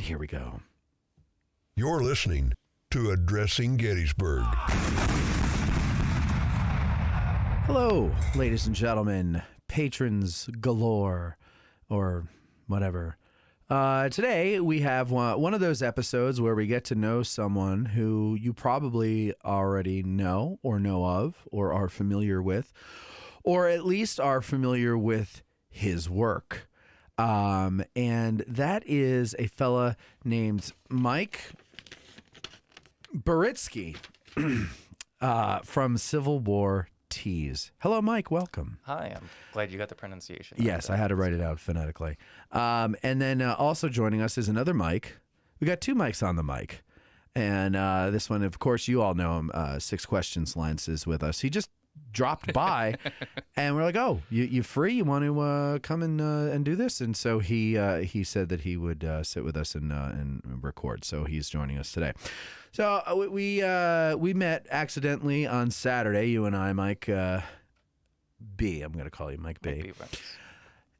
here we go. You're listening to Addressing Gettysburg. Hello, ladies and gentlemen, patrons galore, or whatever. Today, we have one of those episodes where we get to know someone who you probably already know of or are familiar with, or at least are familiar with his work. And that is a fella named Mike Barycki from Civil War Tees. Hello, Mike. Welcome. Hi, I'm glad you got the pronunciation. Yes, I had to write it out phonetically. And then also joining us is another Mike. We got two mics on the mic. And this one, of course, you all know him. 6 Questions Lentz is with us. He just dropped by and we're like, oh, you free? You want to come and do this? And so he said that he would sit with us and record. So he's joining us today. So we met accidentally on Saturday, you and I, Mike B. I'm going to call you Mike B. Mike B.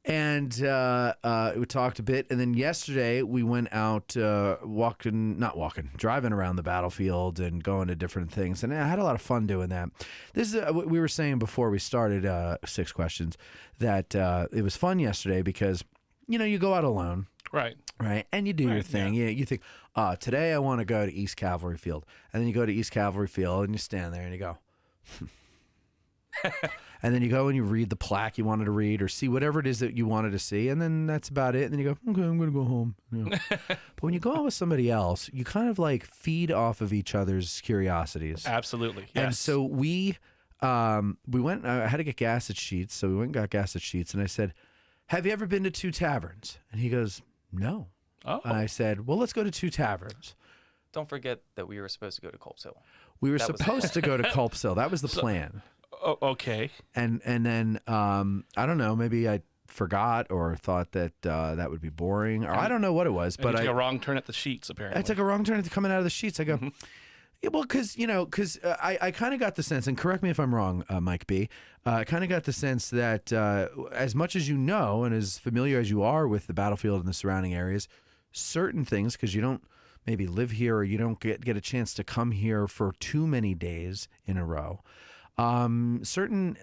And we talked a bit, and then yesterday we went out driving around the battlefield and going to different things, and I had a lot of fun doing that. This is we were saying before we started 6 Questions that it was fun yesterday because you go out alone, right, and you do your thing. Yeah. You think, today I want to go to East Cavalry Field, and then you go to East Cavalry Field and you stand there and you go. And then you go and you read the plaque you wanted to read or see whatever it is that you wanted to see. And then that's about it. And then you go, okay, I'm going to go home. But when you go out with somebody else, you kind of like feed off of each other's curiosities. Absolutely. Yes. And so we went, I had to get gas at Sheetz. So we went and got gas at Sheetz. And I said, have you ever been to 2 taverns? And he goes, no. Oh. And I said, well, let's go to 2 taverns. Don't forget that we were supposed to go to Culp's Hill. We were supposed to go to Culp's Hill. That was the plan. Oh, okay. And then I don't know, maybe I forgot or thought that that would be boring, or I don't know what it was. But I took a wrong turn at the Sheetz. Apparently, I took a wrong turn at coming out of the Sheetz. I go, yeah, well, because I kind of got the sense, and correct me if I'm wrong, Mike B. I kind of got the sense that as much as you know and as familiar as you are with the battlefield and the surrounding areas, certain things, because you don't maybe live here or you don't get a chance to come here for too many days in a row. Certain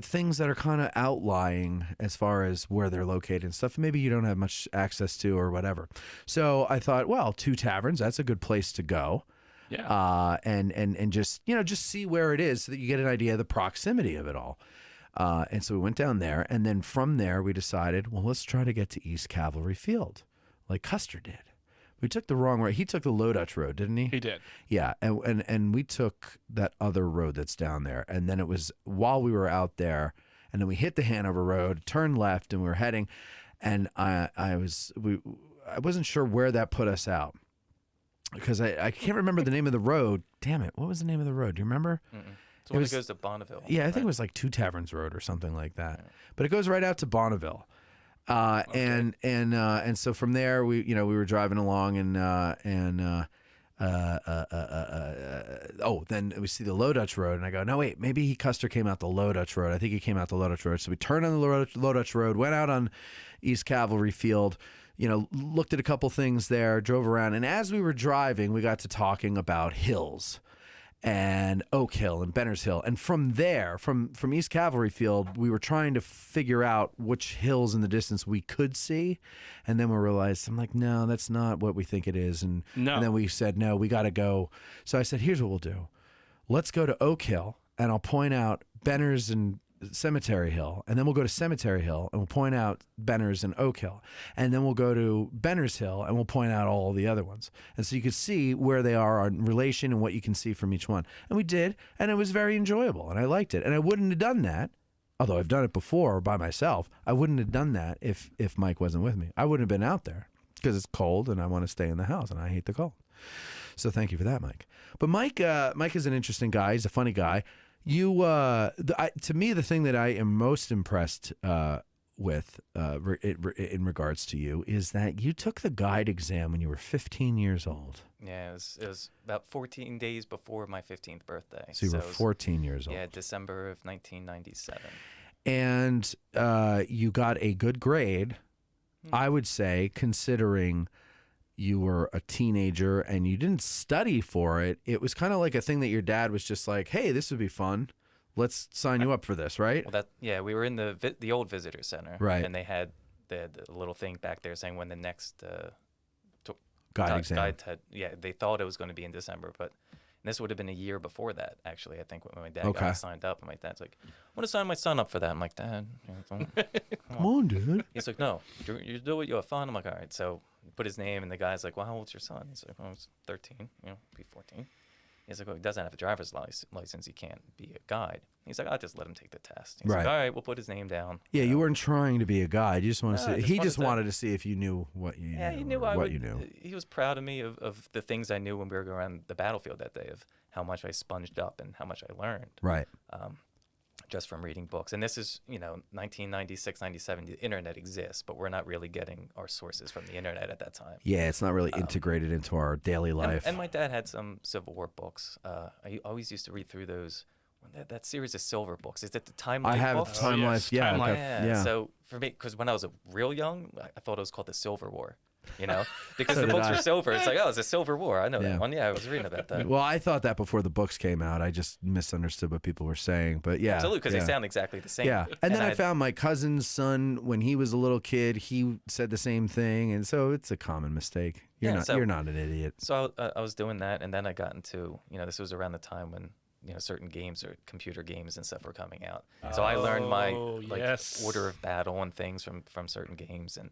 things that are kind of outlying as far as where they're located and stuff, maybe you don't have much access to or whatever. So I thought, well, 2 taverns, that's a good place to go. Yeah. And just see where it is so that you get an idea of the proximity of it all. And so we went down there, and then from there we decided, well, let's try to get to East Cavalry Field, like Custer did. We took the wrong road. He took the Low Dutch road, didn't he? He did. Yeah, and we took that other road that's down there. And then it was while we were out there, and then we hit the Hanover Road, turned left, and we were heading. And I wasn't sure where that put us out because I can't remember the name of the road. Damn it! What was the name of the road? Do you remember? It's the one that goes to Bonneville. Yeah, I think it was like 2 Taverns Road or something like that. Yeah. But it goes right out to Bonneville. Okay. And so from there we were driving along then we see the Low Dutch Road, and I go, no wait, maybe Custer came out the Low Dutch Road. I think he came out the Low Dutch Road. So we turned on the Low Dutch Road, went out on East Cavalry Field, looked at a couple things there, drove around, and as we were driving, we got to talking about hills. And Oak Hill and Benner's Hill. And from there, from East Cavalry Field, we were trying to figure out which hills in the distance we could see. And then we realized, I'm like, no, that's not what we think it is. And then we said, no, we got to go. So I said, here's what we'll do. Let's go to Oak Hill, and I'll point out Benner's and Cemetery Hill, and then we'll go to Cemetery Hill and we'll point out Benner's and Oak Hill, and then we'll go to Benner's Hill and we'll point out all the other ones, and so you could see where they are in relation and what you can see from each one. And we did, and it was very enjoyable, and I liked it. And I wouldn't have done that, although I've done it before by myself. I wouldn't have done that if Mike wasn't with me. I wouldn't have been out there because it's cold and I want to stay in the house and I hate the cold. So thank you for that, Mike. But Mike is an interesting guy. He's a funny guy. To me, the thing that I am most impressed with in regards to you is that you took the guide exam when you were 15 years old. Yeah, it was about 14 days before my 15th birthday. So you were 14 years old. Yeah, December of 1997. And you got a good grade I would say, considering you were a teenager and you didn't study for it, it was kind of like a thing that your dad was just like, hey, this would be fun. Let's sign you up for this, right? Well, we were in the old visitor center, Right. And they had the little thing back there saying when the next Guide exam. they thought it was going to be in December, but this would have been a year before that, actually. I think when my dad Okay. got signed up, and my dad's like, I want to sign my son up for that. I'm like, Dad, Come on, dude. he's like, no, you do it, you have fun. I'm like, all right. So he put his name, and the guy's like, well, how old's your son? He's like, well, he's 13, be 14. He's like, well, he doesn't have a driver's license. He can't be a guide. He's like, I'll just let him take the test. He's like, Right. all right, we'll put his name down. Yeah, you weren't trying to be a guide. You just want to No, I see. just He wanted just to- wanted to see if you knew what you Yeah, knew. he knew or I what would. you knew. He was proud of me of the things I knew when we were going around the battlefield that day, of how much I sponged up and how much I learned. Right. Just from reading books. And this is, 1996, 97, the internet exists, but we're not really getting our sources from the internet at that time. Yeah, it's not really integrated into our daily life. And my dad had some Civil War books. I always used to read through those. That series of silver books. Is it the Time Life I have books? Time yes, Life. Yeah, Time Life. yeah. So for me, because when I was real young, I thought it was called the Silver War. Because So the did books I. were silver. It's like, oh, it's a Civil War. I know Yeah. that one. Yeah, I was reading about that. Well, I thought that before the books came out. I just misunderstood what people were saying. But yeah, Absolutely, because yeah. they sound exactly the same. Yeah, and then I found my cousin's son when he was a little kid. He said the same thing, and so it's a common mistake. You're Yeah, not an idiot. So I was doing that, and then I got into, this was around the time when, certain games or computer games and stuff were coming out. So I learned my yes. order of battle and things from certain games. And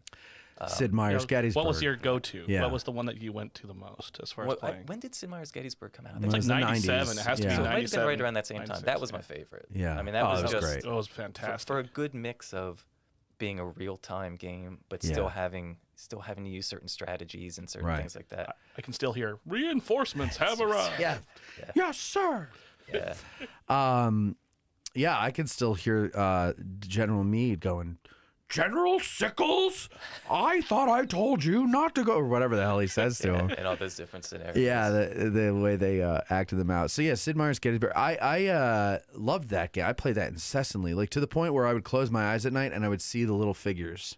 Sid Meier's Gettysburg. What was your go-to? Yeah. What was the one that you went to the most as far as playing? when did Sid Meier's Gettysburg come out? I It think was It's like the 97. 90s. It has to Yeah. be so it 97. might have been right around that same time. 96, That was my favorite. Yeah. I mean, that Oh, was that was just great. It was fantastic. for a good mix of being a real-time game, but Yeah. still having to use certain strategies and certain Right. things like that. I can still hear reinforcements have arrived. Yeah. Yes, sir. Yeah. Yeah, I can still hear General Meade going, General Sickles, I thought I told you not to go, or whatever the hell he says to him. And all those different scenarios. Yeah, the way they acted them out. So yeah, Sid Meier's Gettysburg. I loved that game. I played that incessantly, like to the point where I would close my eyes at night and I would see the little figures.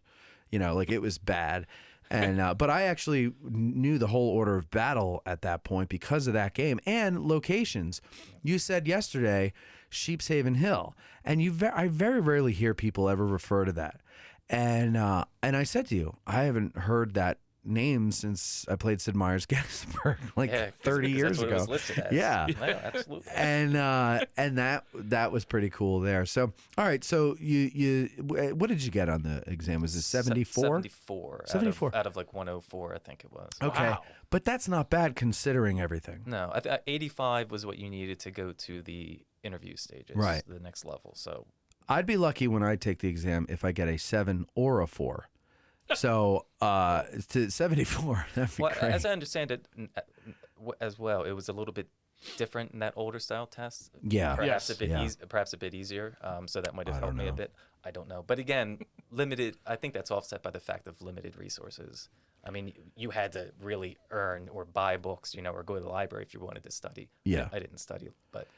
Like it was bad. And but I actually knew the whole order of battle at that point because of that game and locations. You said yesterday, Sheepshaven Hill, and I very rarely hear people ever refer to that. And I said to you, I haven't heard that name since I played Sid Meier's Gettysburg like 30 because years that's what ago. It was listed as. Yeah. No, absolutely. And that was pretty cool there. So all right, so you what did you get on the exam? Was it 74? 74. 74. Out of like 104, I think it was. Okay, Wow. but that's not bad considering everything. No, 85 was what you needed to go to the interview stages, Right. the next level. So I'd be lucky when I take the exam if I get a 7 or a 4. So to 74, that'd be well, great. as I understand it, as well, it was a little bit different in that older style test. Yeah. Perhaps Yes. perhaps a bit easier. So that might have I helped don't me a know. bit. I don't know. But again, limited. I think that's offset by the fact of limited resources. I mean, you had to really earn or buy books, or go to the library if you wanted to study. Yeah. I didn't study, but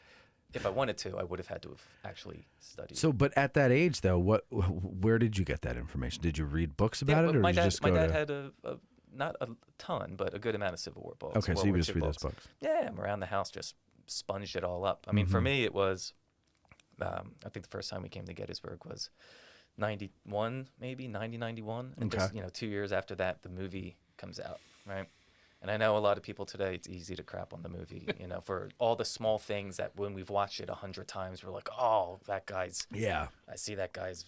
if I wanted to, I would have had to have actually studied. So, but at that age, though, where did you get that information? Did you read books about it, or my did you dad, just my go dad to? had a not a ton, but a good amount of Civil War books. Okay, so World you War just II read those books. Yeah, I'm around the house just sponged it all up. I mean, Mm-hmm. for me, it was, I think the first time we came to Gettysburg was 91, maybe 91. And just, Okay. 2 years after that, the movie comes out, right? And I know a lot of people today, it's easy to crap on the movie, for all the small things that when we've watched it 100 times, we're like, oh, that guy's, Yeah. I see that guy's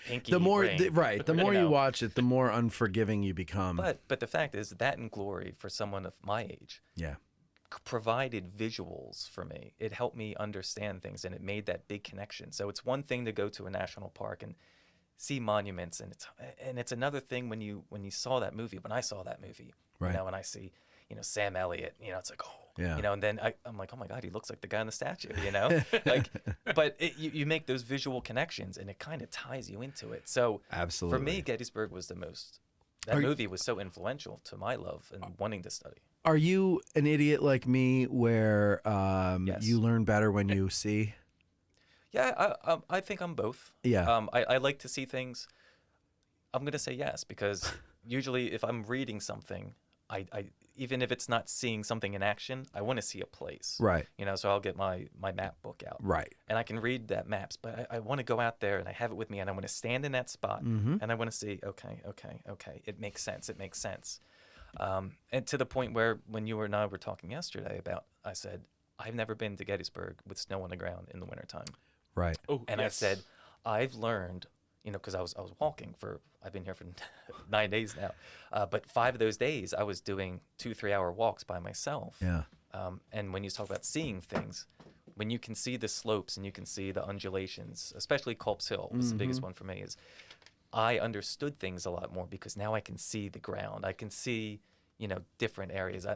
pinky The more, ring. the more you know. watch it, the more unforgiving you become. But the fact is that in glory for someone of my age yeah. provided visuals for me. It helped me understand things, and it made that big connection. So it's one thing to go to a national park and see monuments, and it's another thing when you saw that movie. When I saw that movie, Right. when I see Sam Elliott, it's like, oh, Yeah. and then I'm like, oh my God, he looks like the guy in the statue, like, but you make those visual connections, and it kind of ties you into it. So Absolutely. for me, Gettysburg was the most. That movie was so influential to my love and wanting to study. Are you an idiot like me, where Yes. you learn better when you see? Yeah, I think I'm both. Yeah. I like to see things. I'm going to say yes, because usually if I'm reading something, I even if it's not seeing something in action, I want to see a place. Right. So I'll get my map book out. Right. And I can read that maps, but I want to go out there and I have it with me and I want to stand in that spot and I want to see, okay. It makes sense. And to the point where when you and I were talking yesterday about, I said, I've never been to Gettysburg with snow on the ground in the wintertime. Right. Oh, And yes. I said, I've learned, because I was walking I've been here for 9 days now, but 5 of those days I was doing 2-3 hour walks by myself. Yeah. And when you talk about seeing things, when you can see the slopes and you can see the undulations, especially Culp's Hill was the biggest one for me, is I understood things a lot more because now I can see the ground. I can see, different areas.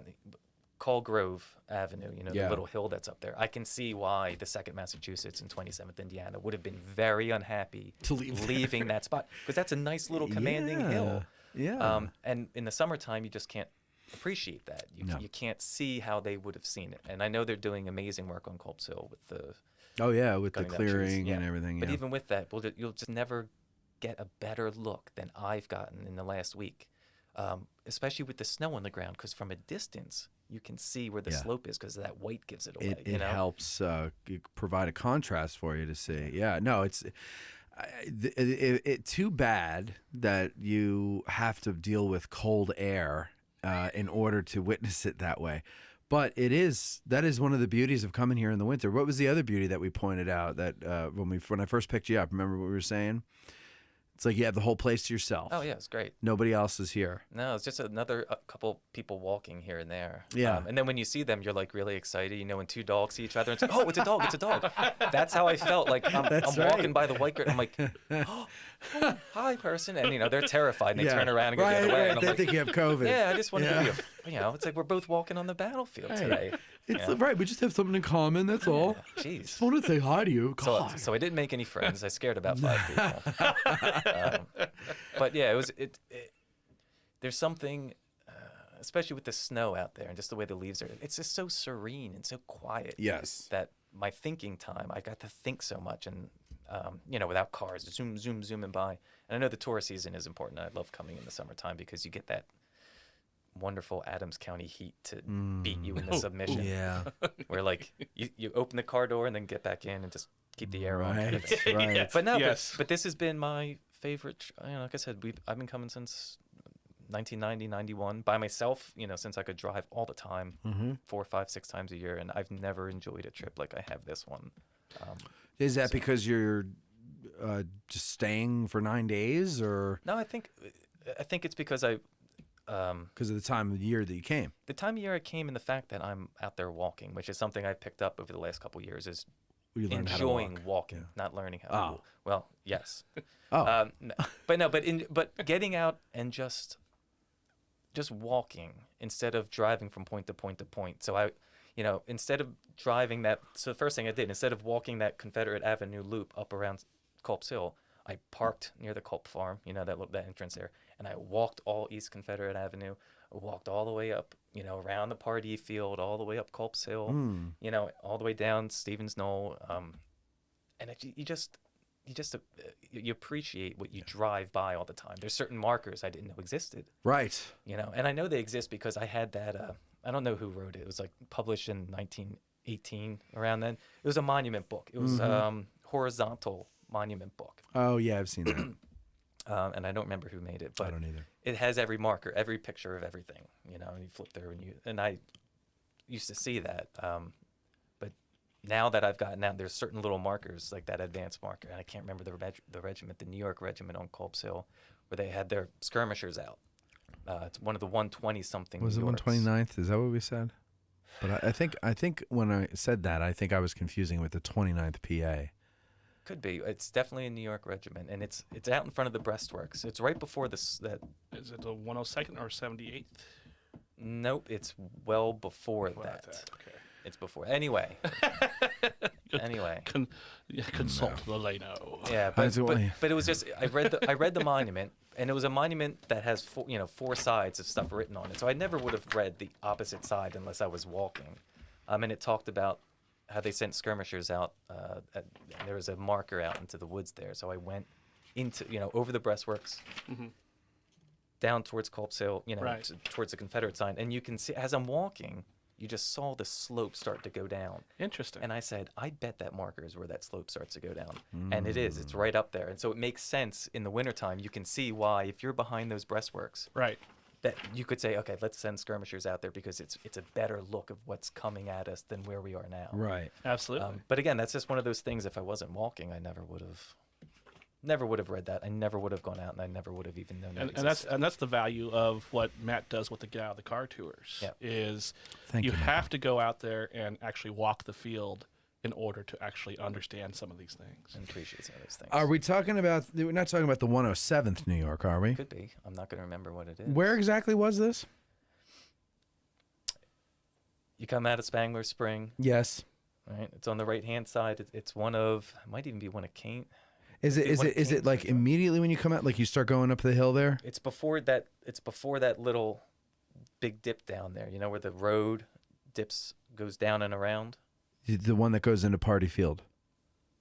Call Grove Avenue, the little hill that's up there. I can see why the 2nd Massachusetts and 27th Indiana would have been very unhappy To leave leaving that spot, because that's a nice little commanding hill. Yeah. And in the summertime, you just can't appreciate that. You can't see how they would have seen it. And I know they're doing amazing work on Culp's Hill with the with the cutting down trees. clearing Yeah. and everything. But yeah. even with that, you'll just never get a better look than I've gotten in the last week, especially with the snow on the ground, because from a distance, you can see where the slope is because that white gives it away. It helps provide a contrast for you to see. Yeah, no, it's too bad that you have to deal with cold air in order to witness it that way. But that is one of the beauties of coming here in the winter. What was the other beauty that we pointed out that when I first picked you up? Remember what we were saying? It's like you have the whole place to yourself. Oh, yeah, it's great. Nobody else is here. No, it's just another couple people walking here and there. Yeah. And then when you see them, you're like really excited. When 2 dogs see each other, it's like, oh, it's a dog. That's how I felt. Like I'm walking by the white girl. I'm like, oh, hi, person. And, they're terrified. And they turn around and go the other way. Right. And I'm They like, think you have COVID. yeah, I just want to be it's like we're both walking on the battlefield today. It's right. We just have something in common. That's all. Jeez. Just wanted to say hi to you. So I didn't make any friends. I scared about 5 people. But yeah, there's something, especially with the snow out there and just the way the leaves are. It's just so serene and so quiet. Yes. That my thinking time, I got to think so much, and without cars, zooming by. And I know the tourist season is important. I love coming in the summertime because you get that wonderful Adams County heat to beat you in the submission. Yeah. Where like you open the car door and then get back in and just keep the air on. Kind of thing. Right. But no, Yes. but this has been my favorite. Like I said, I've been coming since 1990, 91 by myself. Since I could drive all the time, 4, 5, 6 times a year, and I've never enjoyed a trip like I have this one. Is that because you're just staying for 9 days, or No, I think it's because because of the time of the year that you came? the time of year I came, and the fact that I'm out there walking, which is something I've picked up over the last couple of years, is You learned how to enjoying walk. walking, not learning how to Oh. walk. Well, yes. Oh. But getting out and just walking instead of driving from point to point to point. So I, instead of driving so the first thing I did, instead of walking that Confederate Avenue loop up around Culp's Hill, I parked near the Culp farm, that entrance there, and I walked all East Confederate Avenue. I walked all the way up, around the Pardee Field, all the way up Culp's Hill, all the way down Stevens Knoll, and you appreciate what you drive by all the time. There's certain markers I didn't know existed. Right. And I know they exist because I had that. I don't know who wrote it. It was like published in 1918, around then. It was a monument book. It was horizontal monument book. Oh yeah, I've seen that. And I don't remember who made it, but I don't either. it has every marker, every picture of everything. And you flip through, and I used to see that. But now that I've gotten out, there's certain little markers like that advanced marker, and I can't remember the regiment, the New York Regiment on Culp's Hill, where they had their skirmishers out. It's one of the 120-something. Was it New Yorks. 129th? Is that what we said? But I think when I said that, I think I was confusing with the 29th PA. Could be. It's definitely a New York regiment, and it's out in front of the breastworks. It's right before this. That Is it the 102nd or 78th? Nope, it's well before Well, that. that's okay. It's before. Anyway. Anyway. Consult the Lano. Yeah, but it was just I read the monument, and it was a monument that has four sides of stuff written on it. So I never would have read the opposite side unless I was walking. And it talked about how they sent skirmishers out. There was a marker out into the woods there, so I went into, over the breastworks, down towards Culp's Hill, Right. towards the Confederate sign. And you can see, as I'm walking, you just saw the slope start to go down. Interesting. And I said, I bet that marker is where that slope starts to go down. And it is. It's right up there. And so it makes sense in the wintertime. You can see why, if you're behind those breastworks, Right. that you could say, okay, let's send skirmishers out there because it's a better look of what's coming at us than where we are now. Right. Absolutely. But again, that's just one of those things. If I wasn't walking, I never would have read that. I never would have gone out, and I never would have even known that existed. And that's the value of what Matt does with the Get Out of the Car tours. Yeah. Is Thank you you, have to go out there and actually walk the field in order to actually understand some of these things. and appreciate some of those things. Are we talking about? We're not talking about the 107th New York, are we? Could be. I'm not going to remember what it is. Where exactly was this? You come out of Spangler Spring, Yes. right? It's on the right-hand side. It's one of, it might even be one of Kane. Is it? It Is went it? Is it King's like Road. immediately when you come out? Like you start going up the hill there? It's before that. It's before that little big dip down there. You know where the road goes down and around. The one that goes into Party Field.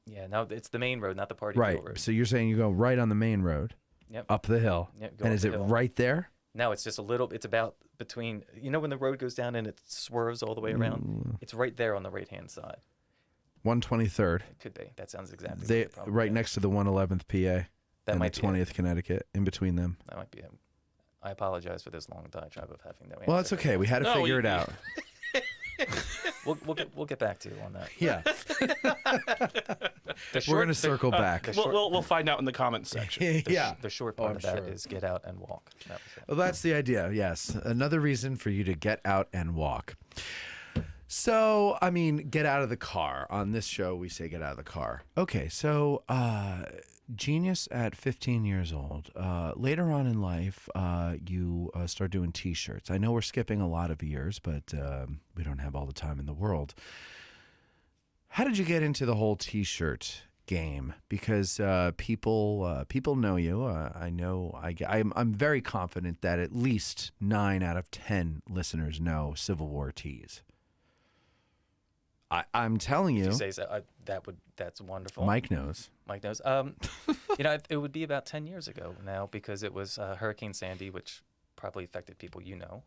Yeah. Now it's the main road, not the Party Right. Field road. So you're saying you go right on the main road, Yep. up the hill, Yep, go and up is the it hill. right there? No, it's just a little. It's about between. You know when the road goes down and it swerves all the way around. It's right there on the right-hand side. 123rd. It could be. That sounds exactly. They what it probably right is. next to the 111th PA That and might the be it. 20th Connecticut, in between them. That might be it. I apologize for this long diatribe of having no answer. Well, that's okay. We had to No, figure you- it out. We'll get back to you on that. Yeah, The we're short- gonna circle back. the short- We'll find out in the comments section. Yeah. The short Oh, part I'm of that is sure. get out and walk. That was it. Well, that's the idea. Yes, another reason for you to get out and walk. So, I mean, get out of the car. On this show, we say get out of the car. Okay, so genius at 15 years old. Later on in life, you start doing T-shirts. I know we're skipping a lot of years, but we don't have all the time in the world. How did you get into the whole T-shirt game? Because people know you. I know. I'm very confident that at least 9 out of 10 listeners know Civil War tees. I'm telling If you, you say so, that's wonderful. Mike knows. Mike knows. It would be about 10 years ago now because it was Hurricane Sandy, which probably affected people you know.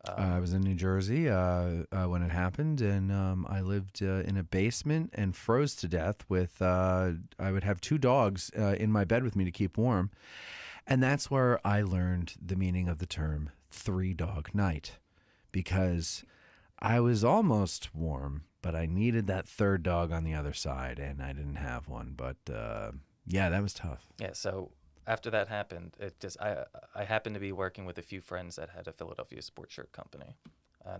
I was in New Jersey when it happened, and I lived in a basement and froze to death with, I would have 2 dogs in my bed with me to keep warm. And that's where I learned the meaning of the term 3-dog night, because I was almost warm, but I needed that 3rd dog on the other side, and I didn't have one. But yeah, that was tough. Yeah. So after that happened, I happened to be working with a few friends that had a Philadelphia sports shirt company.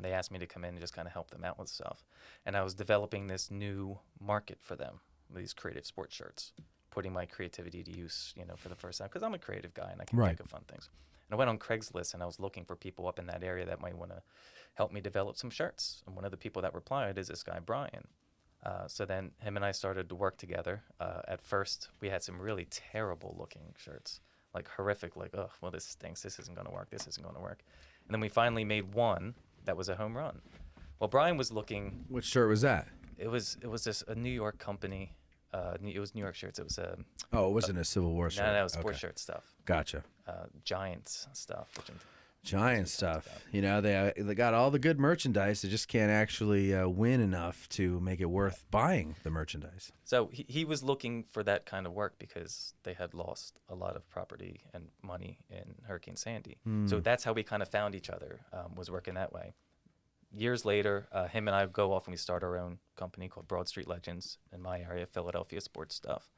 They asked me to come in and just kind of help them out with stuff. And I was developing this new market for them, these creative sports shirts, putting my creativity to use, for the first time, because I'm a creative guy and I can Right. think of fun things. And I went on Craigslist and I was looking for people up in that area that might want to help me develop some shirts. And one of the people that replied is this guy, Brian. So then him and I started to work together. At first, we had some really terrible looking shirts, like horrific, like, oh, well, this stinks. This isn't going to work. This isn't going to work. And then we finally made one that was a home run. Well, Brian was looking. Which shirt was that? It was just a New York company. It was New York shirts. It was a Oh, it wasn't a Civil War shirt. no, it was sports Okay. shirt stuff. Gotcha. Giants stuff. Giant stuff. They got all the good merchandise. They just can't actually win enough to make it worth buying the merchandise. So he was looking for that kind of work because they had lost a lot of property and money in Hurricane Sandy. So that's how we kind of found each other, was working that way. Years later, him and I go off and we start our own company called Broad Street Legends in my area, Philadelphia sports stuff.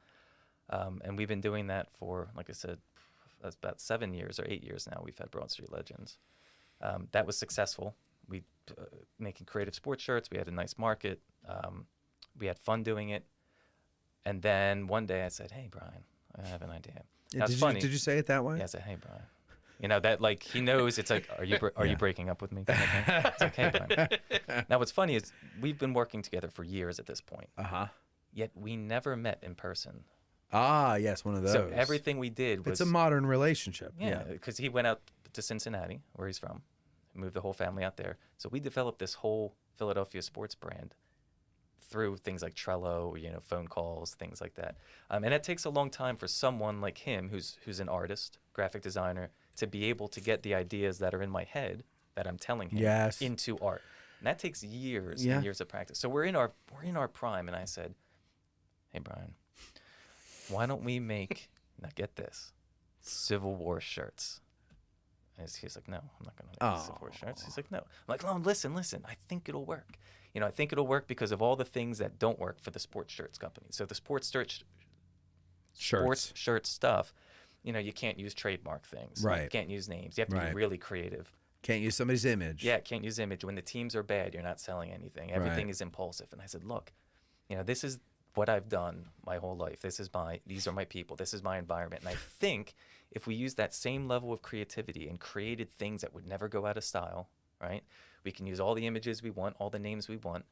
And we've been doing that for, like I said, that's about 7 years or 8 years now. We've had Broad Street Legends. That was successful. We making creative sports shirts. We had a nice market. We had fun doing it. And then one day I said, "Hey, Brian, I have an idea." That's funny. Did you say it that way? Yeah, I said, "Hey, Brian." That like he knows it's like, are you breaking up with me? Kind of thing. It's like, "Hey, Brian." Now what's funny is we've been working together for years at this point. Yet we never met in person. Ah, yes, one of those. So everything we did was It's a modern relationship. yeah, because he went out to Cincinnati, where he's from, moved the whole family out there. So we developed this whole Philadelphia sports brand through things like Trello, phone calls, things like that. And it takes a long time for someone like him, who's an artist, graphic designer, to be able to get the ideas that are in my head that I'm telling him into art. And that takes years and years of practice. So we're in our prime, and I said, "Hey, Brian, why don't we make, now get this, Civil War shirts?" And he's like, "No, I'm not going to make Civil War shirts." He's like, "No." I'm like, "No, listen, I think it'll work. I think it'll work because of all the things that don't work for the sports shirts company. So the sports shirt stuff, you can't use trademark things. Right. You can't use names. You have to be really creative. Can't use somebody's image. Yeah, can't use image. When the teams are bad, you're not selling anything. Everything is impulsive." And I said, "Look, this is what I've done my whole life. These are my people. This is my environment. And I think if we use that same level of creativity and created things that would never go out of style, right? We can use all the images we want, all the names we want,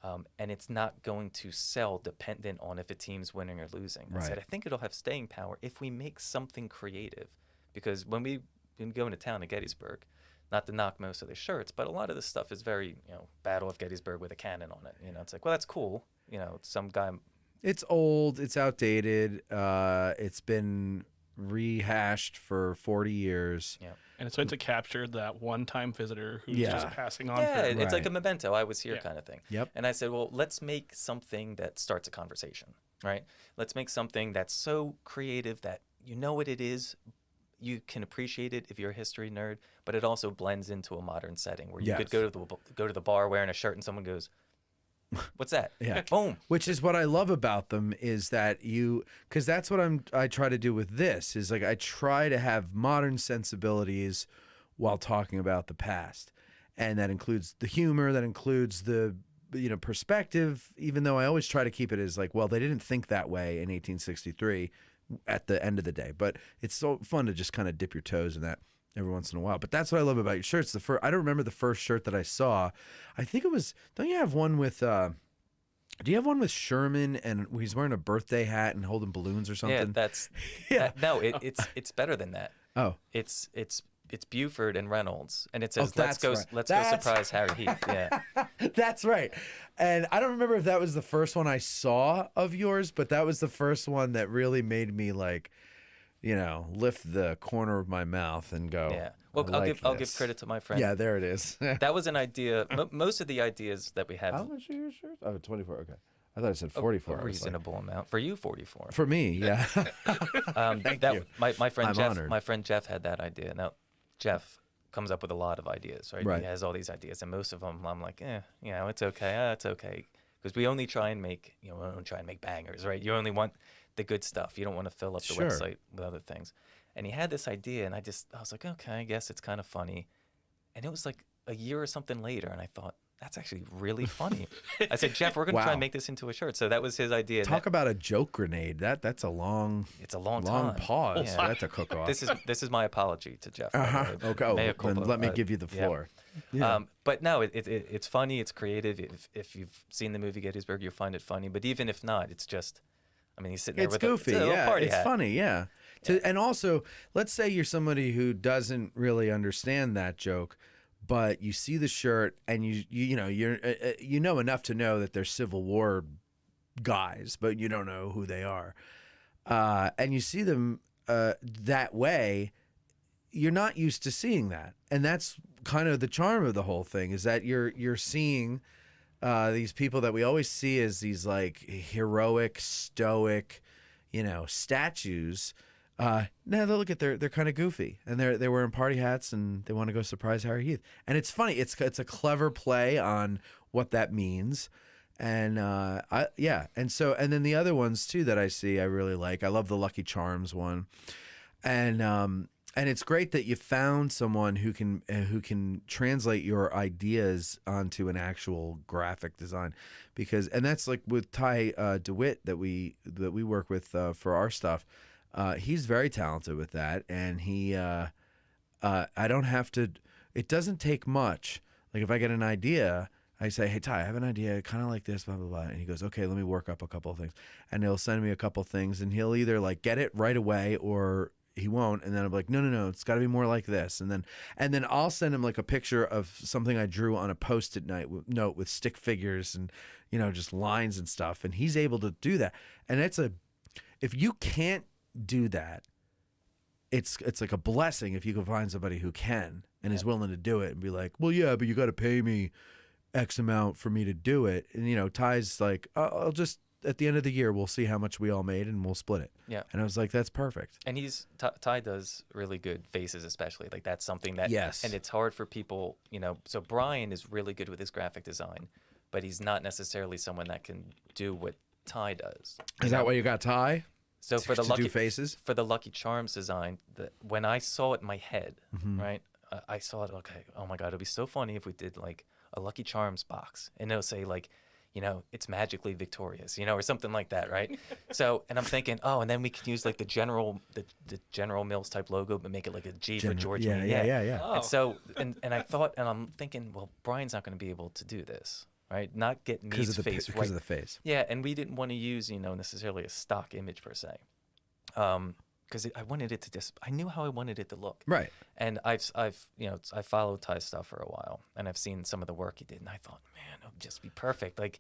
and it's not going to sell dependent on if a team's winning or losing." I said, "I think it'll have staying power if we make something creative." Because when we go into town to Gettysburg, not to knock most of the shirts, but a lot of this stuff is very, Battle of Gettysburg with a cannon on it. It's like, well, that's cool. Some guy. It's old. It's outdated. It's been rehashed for 40 years. Yeah. And it's meant to capture that one-time visitor who's just passing on. Yeah, through. it's like a memento. I was here kind of thing. Yep. And I said, well, let's make something that starts a conversation, right? Let's make something that's so creative that you know what it is. You can appreciate it if you're a history nerd, but it also blends into a modern setting where you could go to the bar wearing a shirt and someone goes, "What's that?" Yeah. Boom. Which is what I love about them is that because that's what I try to do with this is like I try to have modern sensibilities while talking about the past. And that includes the humor, that includes the perspective, even though I always try to keep it as like, well, they didn't think that way in 1863 at the end of the day. But it's so fun to just kind of dip your toes in that every once in a while. But that's what I love about your shirts. I don't remember the first shirt that I saw. I think it was, don't you have one with do you have one with Sherman and he's wearing a birthday hat and holding balloons or something? Yeah, no, it's better than that. Oh. It's Buford and Reynolds, and it says, "Let's go That's surprise Harry Heath." Yeah, that's right. And I don't remember if that was the first one I saw of yours, but that was the first one that really made me like, lift the corner of my mouth and go. yeah. Well, I'll give credit to my friend. Yeah, there it is. That was an idea. Most of the ideas that we have. How much are your shirts? Oh, 24. Okay. I thought it said 44. A reasonable amount for you. 44. For me, yeah. Thank you. My friend I'm Jeff. honored. My friend Jeff had that idea. Now, Jeff comes up with a lot of ideas, right? Right. He has all these ideas, and most of them I'm like, it's okay. It's okay, because we only try and make bangers, right? You only want the good stuff. You don't want to fill up the website with other things. And he had this idea, and I was like, okay, I guess it's kind of funny. And it was like a year or something later, and I thought, that's actually really funny. I said, "Jeff, we're going to try and make this into a shirt." So that was his idea. Talk about a joke grenade. That's a long. It's a long pause. Yeah. That's a cook off. This is my apology to Jeff. Okay. Mea Then culpa. let me give you the floor. Yeah. But no, it's funny. It's creative. If you've seen the movie Gettysburg, you'll find it funny. But even if not, it's just. I mean, he's sitting there It's with goofy, a little party it's hat. funny, yeah. And also, let's say you're somebody who doesn't really understand that joke, but you see the shirt and you know enough to know that they're Civil War guys, but you don't know who they are, and you see them that way. You're not used to seeing that, and that's kind of the charm of the whole thing. Is that you're seeing. These people that we always see as these like heroic, stoic, statues. Now they look at they're kind of goofy and they're wearing party hats and they want to go surprise Harry Heath. And it's funny. It's a clever play on what that means. And and then the other ones too that I see I really like. I love the Lucky Charms one, and it's great that you found someone who can translate your ideas onto an actual graphic design, and that's like with Ty DeWitt that we work with for our stuff. He's very talented with that, and I don't have to. It doesn't take much. Like if I get an idea, I say, "Hey Ty, I have an idea, kind of like this, blah blah blah," and he goes, "Okay, let me work up a couple of things," and he'll send me a couple of things, and he'll either like get it right away or he won't. And then I'm like, no, it's got to be more like this. And then I'll send him like a picture of something I drew on a Post-it note with stick figures and, just lines and stuff. And he's able to do that. And if you can't do that, it's like a blessing if you can find somebody who can and is willing to do it and be like, well, yeah, but you got to pay me X amount for me to do it. And, Ty's like, I'll just, at the end of the year, we'll see how much we all made and we'll split it. Yeah. And I was like, that's perfect. And Ty does really good faces, especially. Like that's something that, Yes. And it's hard for people, so Brian is really good with his graphic design, but he's not necessarily someone that can do what Ty does. Is that why you got Ty? So for the to Lucky do faces? For the Lucky Charms design, when I saw it in my head, Mm-hmm. right, I saw it, okay, oh my God, it'd be so funny if we did like a Lucky Charms box. And it'll say like, it's magically victorious, or something like that, right? So, and I'm thinking, and then we could use like the General Mills type logo, but make it like a G for George. Yeah. And so, and I thought, and I'm thinking, well, Brian's not going to be able to do this, right? Not get Mead's face right. Because of the face. Yeah, and we didn't want to use, necessarily a stock image per se. Because I wanted it to I knew how I wanted it to look. Right. And I followed Ty's stuff for a while, and I've seen some of the work he did, and I thought, man, it would just be perfect. Like,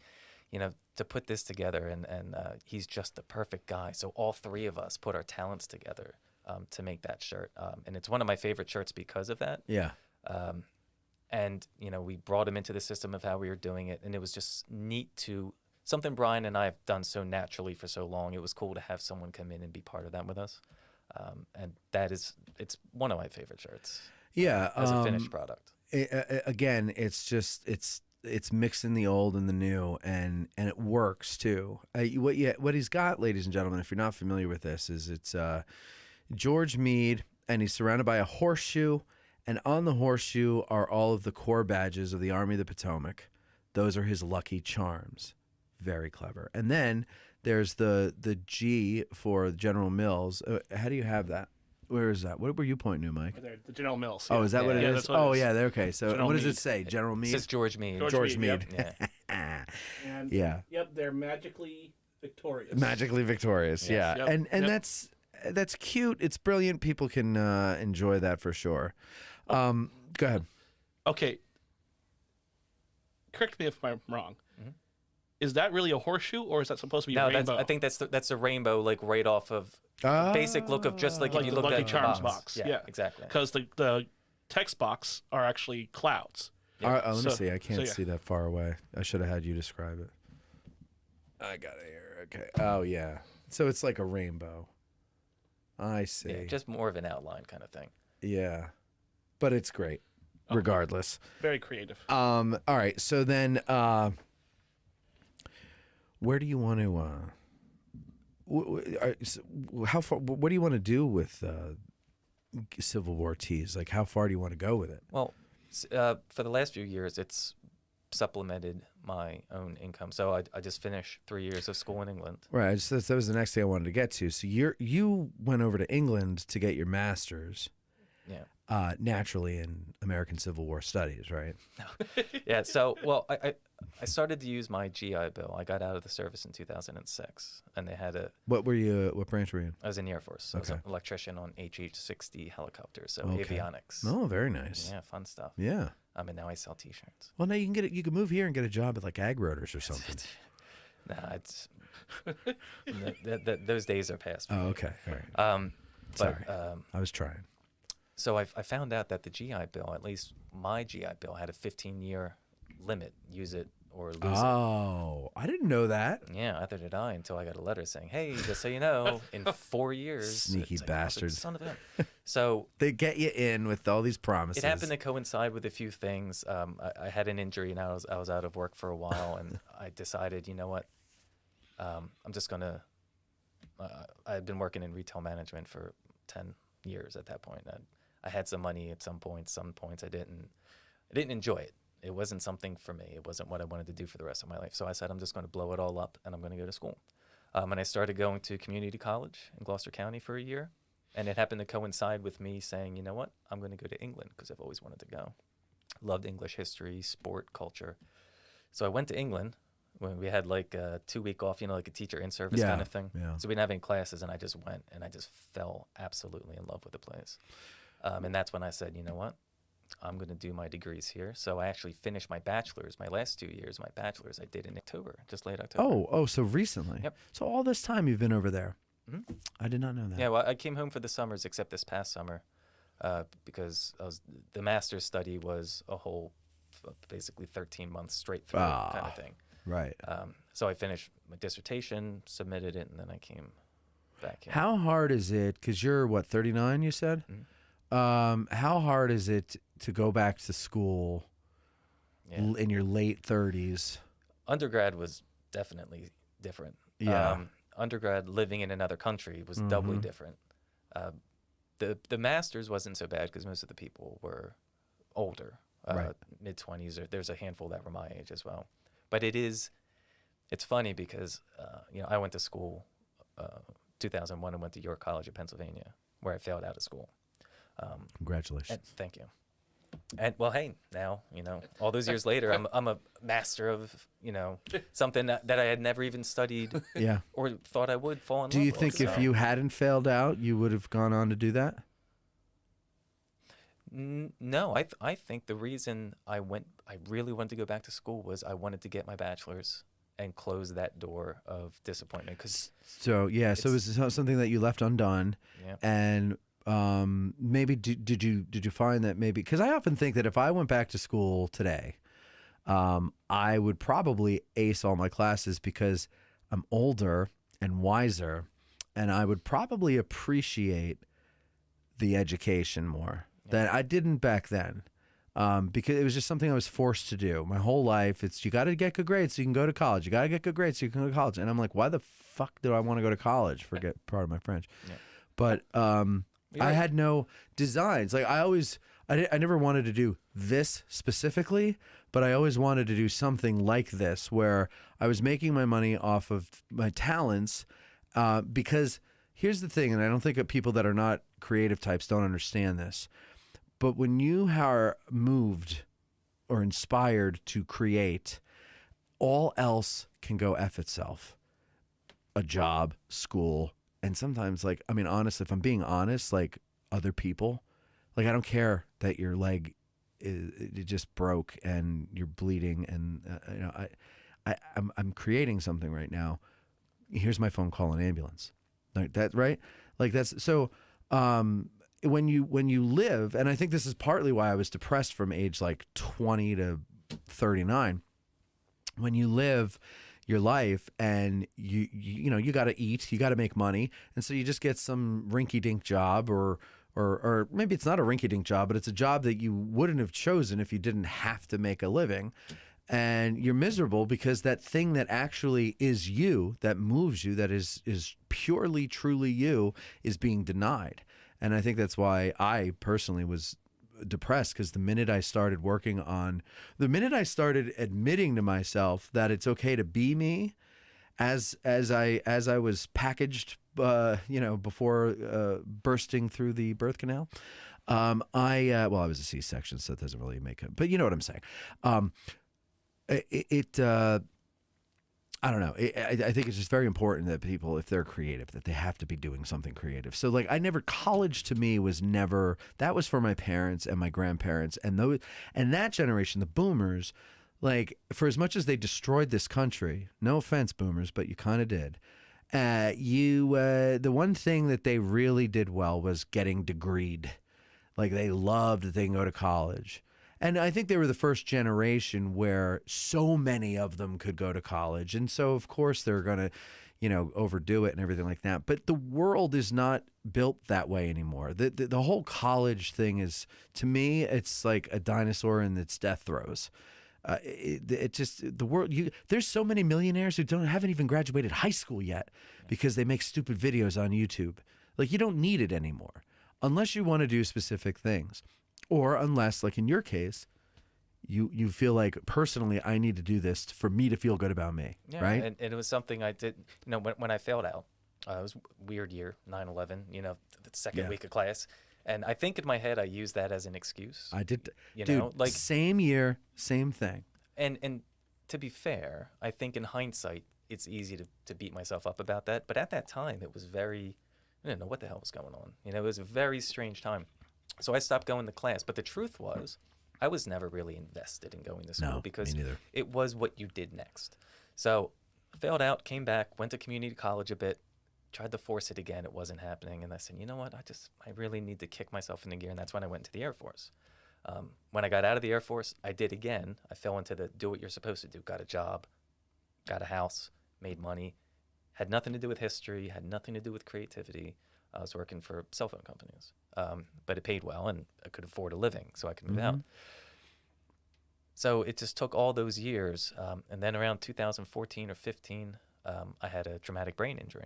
to put this together, and he's just the perfect guy. So all three of us put our talents together to make that shirt. And it's one of my favorite shirts because of that. Yeah. And, we brought him into the system of how we were doing it, and it was just neat to something Brian and I have done so naturally for so long. It was cool to have someone come in and be part of that with us. And it's one of my favorite shirts. Yeah. As a finished product. Again, it's mixing the old and the new, and it works too. What he's got, ladies and gentlemen, if you're not familiar with this, is it's George Meade, and he's surrounded by a horseshoe, and on the horseshoe are all of the corps badges of the Army of the Potomac. Those are his Lucky Charms. Very clever. And then there's the G for General Mills. How do you have that? Where is that? What were you pointing to, Mike? Right there, the General Mills. Oh, is that what it is? That's what it is. Yeah. Okay. So General what does Meade. it say? General Meade? It says George Meade. George Meade. Yep. Yeah. And, Yeah. Yep, they're magically victorious. Magically victorious. Yes. Yeah. Yep. And Yep. that's cute. It's brilliant. People can enjoy that for sure. Go ahead. Okay. Correct me if I'm wrong. Is that really a horseshoe, or is that supposed to be a rainbow? I think that's a rainbow, like right off of basic look of just like if you the look Lucky at the Charms box. Yeah, exactly. Because the text box are actually clouds. All right, let me So- see. I can't so, yeah. see that far away. I should have had you describe it. I got it here. Okay. Oh, yeah. So it's like a rainbow. I see. Yeah, just more of an outline kind of thing. Yeah. But it's great, regardless. Very creative. All right. So then, where do you want to? How far? What do you want to do with Civil War tees? Like, how far do you want to go with it? Well, for the last few years, it's supplemented my own income. So I just finished 3 years of school in England. Right. That was the next thing I wanted to get to. So you went over to England to get your master's. Yeah. Naturally in American Civil War Studies, right? Yeah. So, well, I started to use my GI Bill. I got out of the service in 2006, and they had What branch were you in? I was in the Air Force. I was Okay. an electrician on HH-60 helicopters, so Okay. avionics. Oh, very nice. Yeah, fun stuff. Yeah. And now I sell T-shirts. Well, now you can get it. You can move here and get a job at like Ag Rotors or something. Nah, it's those days are past. Oh, okay. All right. Sorry. But I was trying. so I found out that the GI Bill, at least my GI Bill, had a 15-year limit. Use it or lose it. Oh, I didn't know that. Yeah, either did I, until I got a letter saying, "Hey, just so you know, in 4 years." Sneaky it's like, I was like, bastards. Son of a. So They get you in with all these promises. it happened to coincide with a few things. I had an injury and I was out of work for a while, and I decided, you know what, I'm just gonna. I had been working in retail management for 10 years at that point. I had some money at some points. Some points I didn't enjoy it. It wasn't something for me. It wasn't what I wanted to do for the rest of my life. So I said, I'm just going to blow it all up and I'm going to go to school. And I started going to community college in Gloucester County for a year. And it happened to coincide with me saying, you know what, I'm going to go to England because I've always wanted to go. Loved English history, sport, culture. So I went to England, when we had like a 2-week off, like a teacher in service Yeah, kind of thing. yeah. So we didn't have any classes, and I just went, and I just fell absolutely in love with the place. And that's when I said, you know what? I'm going to do my degrees here. So I actually finished my bachelor's, my last 2 years, my bachelor's I did in October, just late October. Oh, so recently. Yep. So all this time you've been over there. Mhm. I did not know that. Yeah, well, I came home for the summers, except this past summer, because the master's study was a whole, basically 13 months straight through kind of thing. Right. So I finished my dissertation, submitted it, and then I came back here. How hard is it? Because you're, what, 39, you said? Mhm. How hard is it to go back to school Yeah. in your late 30s? Undergrad was definitely different. Yeah. Undergrad living in another country was doubly different. The master's wasn't so bad because most of the people were older, Right. mid-20s. There's a handful that were my age as well. But it's funny because I went to school 2001 and went to York College of Pennsylvania, where I failed out of school. Congratulations. And thank you. And well, hey, now all those years later, I'm a master of something that I had never even studied Yeah. or thought I would fall in Do love you with. think if So, you hadn't failed out, you would have gone on to do that? no, I think the reason I really wanted to go back to school was I wanted to get my bachelor's and close that door of disappointment. Because So yeah, so it was something that you left undone, yeah, and maybe did you find that maybe, because I often think that if I went back to school today, I would probably ace all my classes because I'm older and wiser, and I would probably appreciate the education more that I didn't back then. Because it was just something I was forced to do my whole life. It's, you got to get good grades so you can go to college. You got to get good grades so you can go to college. And I'm like, why the fuck do I want to go to college? Forget part of my French. Yeah. But I had no designs. Like I never wanted to do this specifically, but I always wanted to do something like this where I was making my money off of my talents. Because here's the thing, and I don't think that people that are not creative types don't understand this. But when you are moved or inspired to create, all else can go F itself. A job, school, and sometimes, like, I mean, honestly, if I'm being honest, like other people, like I don't care that your leg it just broke and you're bleeding, and I'm creating something right now. Here's my phone, call an ambulance. Like that, right? Like that's so. When you live, and I think this is partly why I was depressed from age like 20 to 39. When you live your life and you got to eat, you got to make money, and so you just get some rinky-dink job, or maybe it's not a rinky-dink job, but it's a job that you wouldn't have chosen if you didn't have to make a living, and you're miserable because that thing that actually is you, that moves you, that is purely truly you, is being denied. And I think that's why I personally was depressed, because the minute I started admitting to myself that it's okay to be me, as I was packaged, before bursting through the birth canal, I was a C-section, so it doesn't really make it, but you know what I'm saying. I don't know. I think it's just very important that people, if they're creative, that they have to be doing something creative. So like college to me was never, that was for my parents and my grandparents and that generation, the boomers, like for as much as they destroyed this country, no offense boomers, but you kind of did. The one thing that they really did well was getting degreed. Like they loved that they can go to college. And I think they were the first generation where so many of them could go to college. And so, of course, they're going to, overdo it and everything like that. But the world is not built that way anymore. The whole college thing is, to me, it's like a dinosaur in its death throes. The world, there's so many millionaires who haven't even graduated high school yet because they make stupid videos on YouTube. Like, you don't need it anymore unless you want to do specific things. Or unless, like in your case, you feel like, personally, I need to do this for me to feel good about me, right? And it was something I did, when I failed out. It was a weird year, 9/11, the second week of class. And I think in my head I used that as an excuse. I did. You Dude, know, like same year, same thing. And to be fair, I think in hindsight, it's easy to beat myself up about that. But at that time, it was I didn't know what the hell was going on. You know, it was a very strange time. So I stopped going to class. But the truth was, I was never really invested in going to school No, because me neither. it was what you did next. So I failed out, came back, went to community college a bit, tried to force it again. It wasn't happening. And I said, you know what? I really need to kick myself in the gear. And that's when I went to the Air Force. When I got out of the Air Force, I did again. I fell into the do what you're supposed to do. Got a job, got a house, made money. Had nothing to do with history, had nothing to do with creativity. I was working for cell phone companies, but it paid well and I could afford a living, so I could move out. So it just took all those years. And then around 2014 or 15, I had a traumatic brain injury.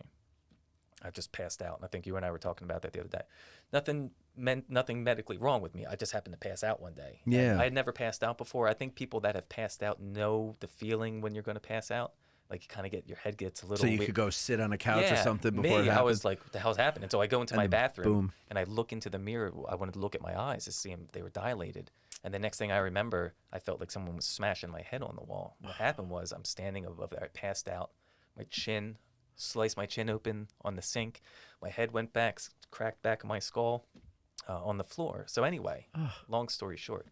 I just passed out. And I think you and I were talking about that the other day. Nothing medically wrong with me. I just happened to pass out one day. Yeah. And I had never passed out before. I think people that have passed out know the feeling when you're going to pass out. Like you kind of your head gets a little So you weird. could go sit on a couch or Yeah, something before it me, happens? I was like, what the hell's happening? So I go into my bathroom boom. and I look into the mirror. I wanted to look at my eyes to see them. They were dilated. And the next thing I remember, I felt like someone was smashing my head on the wall. What happened was I'm standing above there. I passed out. My chin, sliced my chin open on the sink. My head went back, cracked back of my skull on the floor. So anyway, long story short,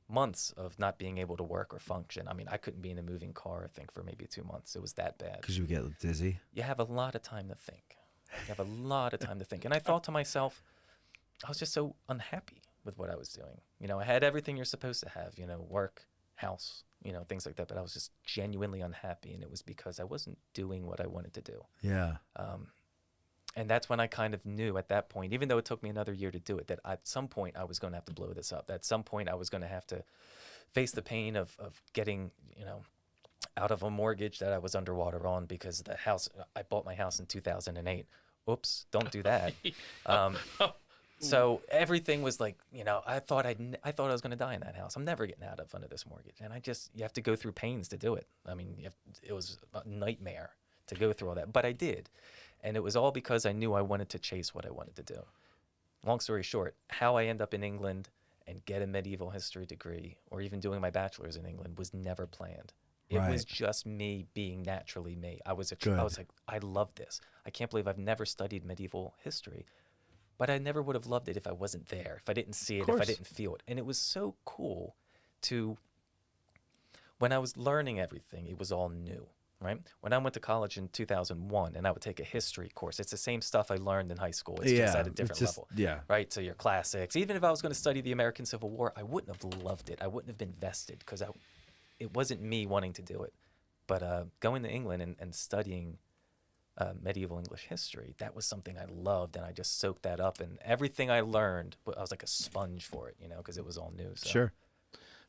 months of not being able to work or function. I mean, I couldn't be in a moving car, I think, for maybe 2 months. It was that bad. Because you would get dizzy? You have a lot of time to think. You have a lot of time to think. And I thought to myself, I was just so unhappy with what I was doing. You know, I had everything you're supposed to have, you know, work, house, you know, things like that. But I was just genuinely unhappy. And it was because I wasn't doing what I wanted to do. Yeah. And that's when I kind of knew at that point, even though it took me another year to do it, that at some point I was going to have to blow this up. At some point I was going to have to face the pain of getting, you know, out of a mortgage that I was underwater on because I bought my house in 2008. Oops, don't do that. So everything was like, you know, I thought I was going to die in that house. I'm never getting out of under this mortgage. And you have to go through pains to do it. I mean, it was a nightmare to go through all that, but I did. And it was all because I knew I wanted to chase what I wanted to do. Long story short, how I end up in England and get a medieval history degree or even doing my bachelor's in England was never planned. It was just me being naturally me. I was like, I love this. I can't believe I've never studied medieval history, but I never would have loved it if I wasn't there, if I didn't see it, if I didn't feel it. And it was so cool when I was learning everything, it was all new. Right? When I went to college in 2001 and I would take a history course, it's the same stuff I learned in high school. It's just at a different level. Yeah. Right? So your classics. Even if I was going to study the American Civil War, I wouldn't have loved it. I wouldn't have been vested because it wasn't me wanting to do it. But going to England and studying medieval English history, that was something I loved, and I just soaked that up. And everything I learned, I was like a sponge for it, you know, because it was all new. So. Sure.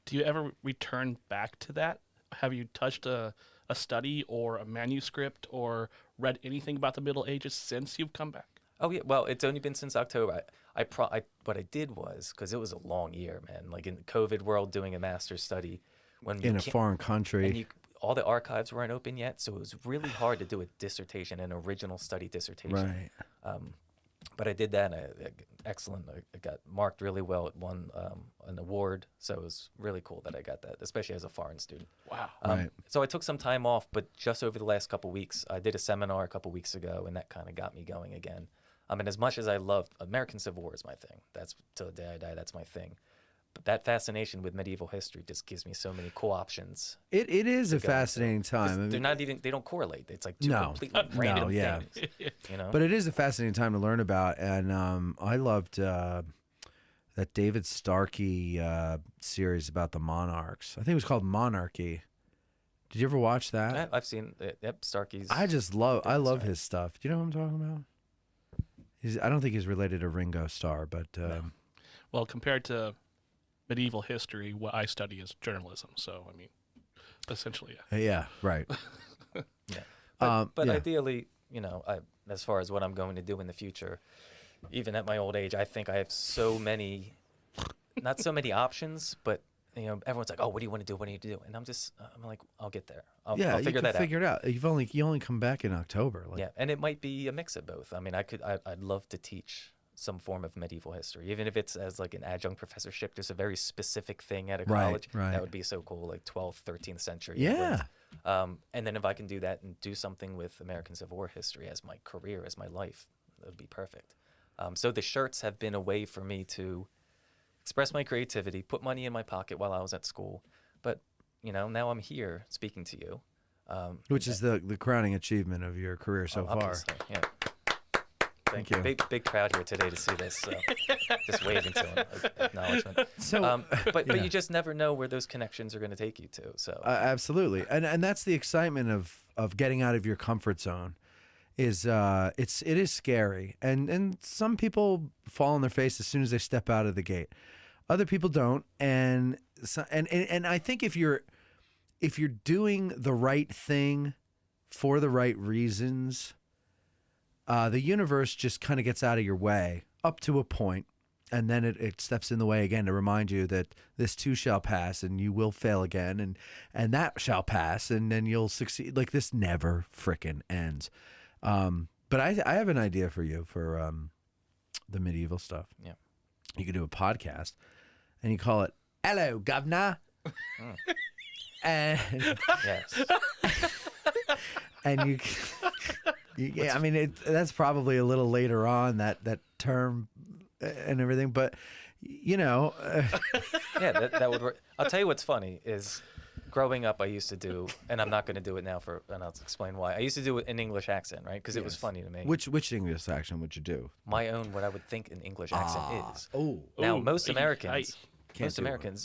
Do you ever return back to that? Have you touched a study or a manuscript or read anything about the Middle Ages since you've come back? Oh yeah, well, it's only been since October. What I did was, because it was a long year, man. Like in the COVID world, doing a master's study In a foreign country. and all the archives weren't open yet, so it was really hard to do a dissertation, an original study dissertation. Right. But I did that, and excellent. I got marked really well. It won an award, so it was really cool that I got that, especially as a foreign student. Wow. Right. So I took some time off, but just over the last couple weeks, I did a seminar a couple weeks ago, and that kind of got me going again. And as much as I love American Civil War is my thing. That's till the day I die. That's my thing. But that fascination with medieval history just gives me so many cool options. It is a go fascinating 'Cause time. I mean, they're not even, they don't correlate. It's like two No. completely random yeah. things. You know? But it is a fascinating time to learn about, and I loved that David Starkey series about the monarchs. I think it was called Monarchy. Did you ever watch that? I've seen it. Yep, Starkey's. I love Sorry. his stuff. Do you know what I'm talking about? I don't think he's related to Ringo Starr, but Well, compared to medieval history, what I study is journalism. So, I mean, essentially, yeah. yeah, right. Yeah. But yeah. ideally, you know, as far as what I'm going to do in the future, even at my old age, I think I have not so many options, but you know, everyone's like, "Oh, what do you want to do? What do you do?" And I'm like, "I'll get there. I'll figure that out." Figure it out. You only come back in October. Like, Yeah, and it might be a mix of both. I mean, I'd love to teach some form of medieval history, even if it's as like an adjunct professorship. There's a very specific thing at a Right, college right. that would be so cool, like 12th, 13th century. Yeah. England. And then if I can do that and do something with American Civil War history as my career, as my life, that would be perfect. So the shirts have been a way for me to express my creativity, put money in my pocket while I was at school. But, now I'm here speaking to you. Which is the crowning achievement of your career so far. Obviously, yeah. Thank you. Big crowd here today to see this. So just waving to him, acknowledgement. So, but yeah. you just never know where those connections are going to take you to. So Absolutely, and that's the excitement of getting out of your comfort zone. It is scary, and some people fall on their face as soon as they step out of the gate. Other people don't, and I think if you're doing the right thing for the right reasons, the universe just kind of gets out of your way up to a point, and then it steps in the way again to remind you that this too shall pass, and you will fail again, and that shall pass, and then you'll succeed. Like, this never frickin' ends. But I have an idea for you for the medieval stuff. Yeah. You could do a podcast, and you call it "Hello, Governor," and yes, and yeah, I mean that's probably a little later on that term and everything, but yeah, that would work. I'll tell you what's funny is, growing up, I used to do, and I'm not going to do it now and I'll explain why. I used to do it in English accent, right? Because it was funny to me. Which English accent would you do? My own, what I would think an English accent is. Oh, Now, Ooh, most Americans, Can't do